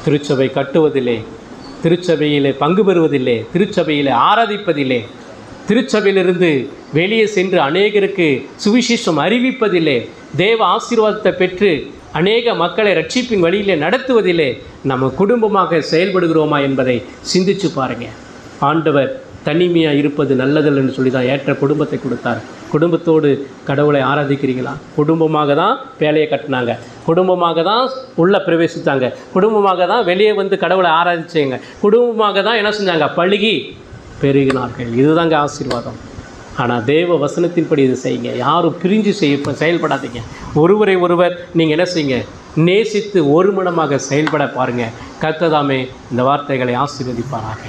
திருச்சபை கட்டுவதில்லை, திருச்சபையிலே பங்கு பெறுவதில்லை, திருச்சபையிலே ஆராதிப்பதில்லை, திருச்சபையிலிருந்து வெளியே சென்று அநேகருக்கு சுவிசேஷம் அறிவிப்பதில்லை, தேவ ஆசீர்வாதத்தை பெற்று அநேக மக்களை ரட்சிப்பின் வழியிலே நடத்துவதிலே நம்ம குடும்பமாக செயல்படுகிறோமா என்பதை சிந்திச்சு பாருங்கள். ஆண்டவர் தனிமையாக இருப்பது நல்லதில்லைன்னு சொல்லி தான் ஏற்ற குடும்பத்தை கொடுத்தார். குடும்பத்தோடு கடவுளை ஆராதிக்கிறீங்களா? குடும்பமாக தான் வேலையை கட்டினாங்க, குடும்பமாக தான் உள்ளே பிரவேசித்தாங்க, குடும்பமாக தான் வெளியே வந்து கடவுளை ஆராதிச்சாங்க, குடும்பமாக தான் என்ன செஞ்சாங்க, பழுகி பெருகினார்கள். இதுதாங்க ஆசீர்வாதம். ஆனால் தேவ வசனத்தின்படி இது செய்யுங்க. யாரும் பிரிஞ்சு செயல்படாதீங்க. ஒருவரை ஒருவர் நீங்கள் என்ன செய்யுங்க, நேசித்து ஒரு மனமாக செயல்பட பாருங்கள். கர்த்தர் தாமே இந்த வார்த்தைகளை ஆசீர்வதிப்பாராக.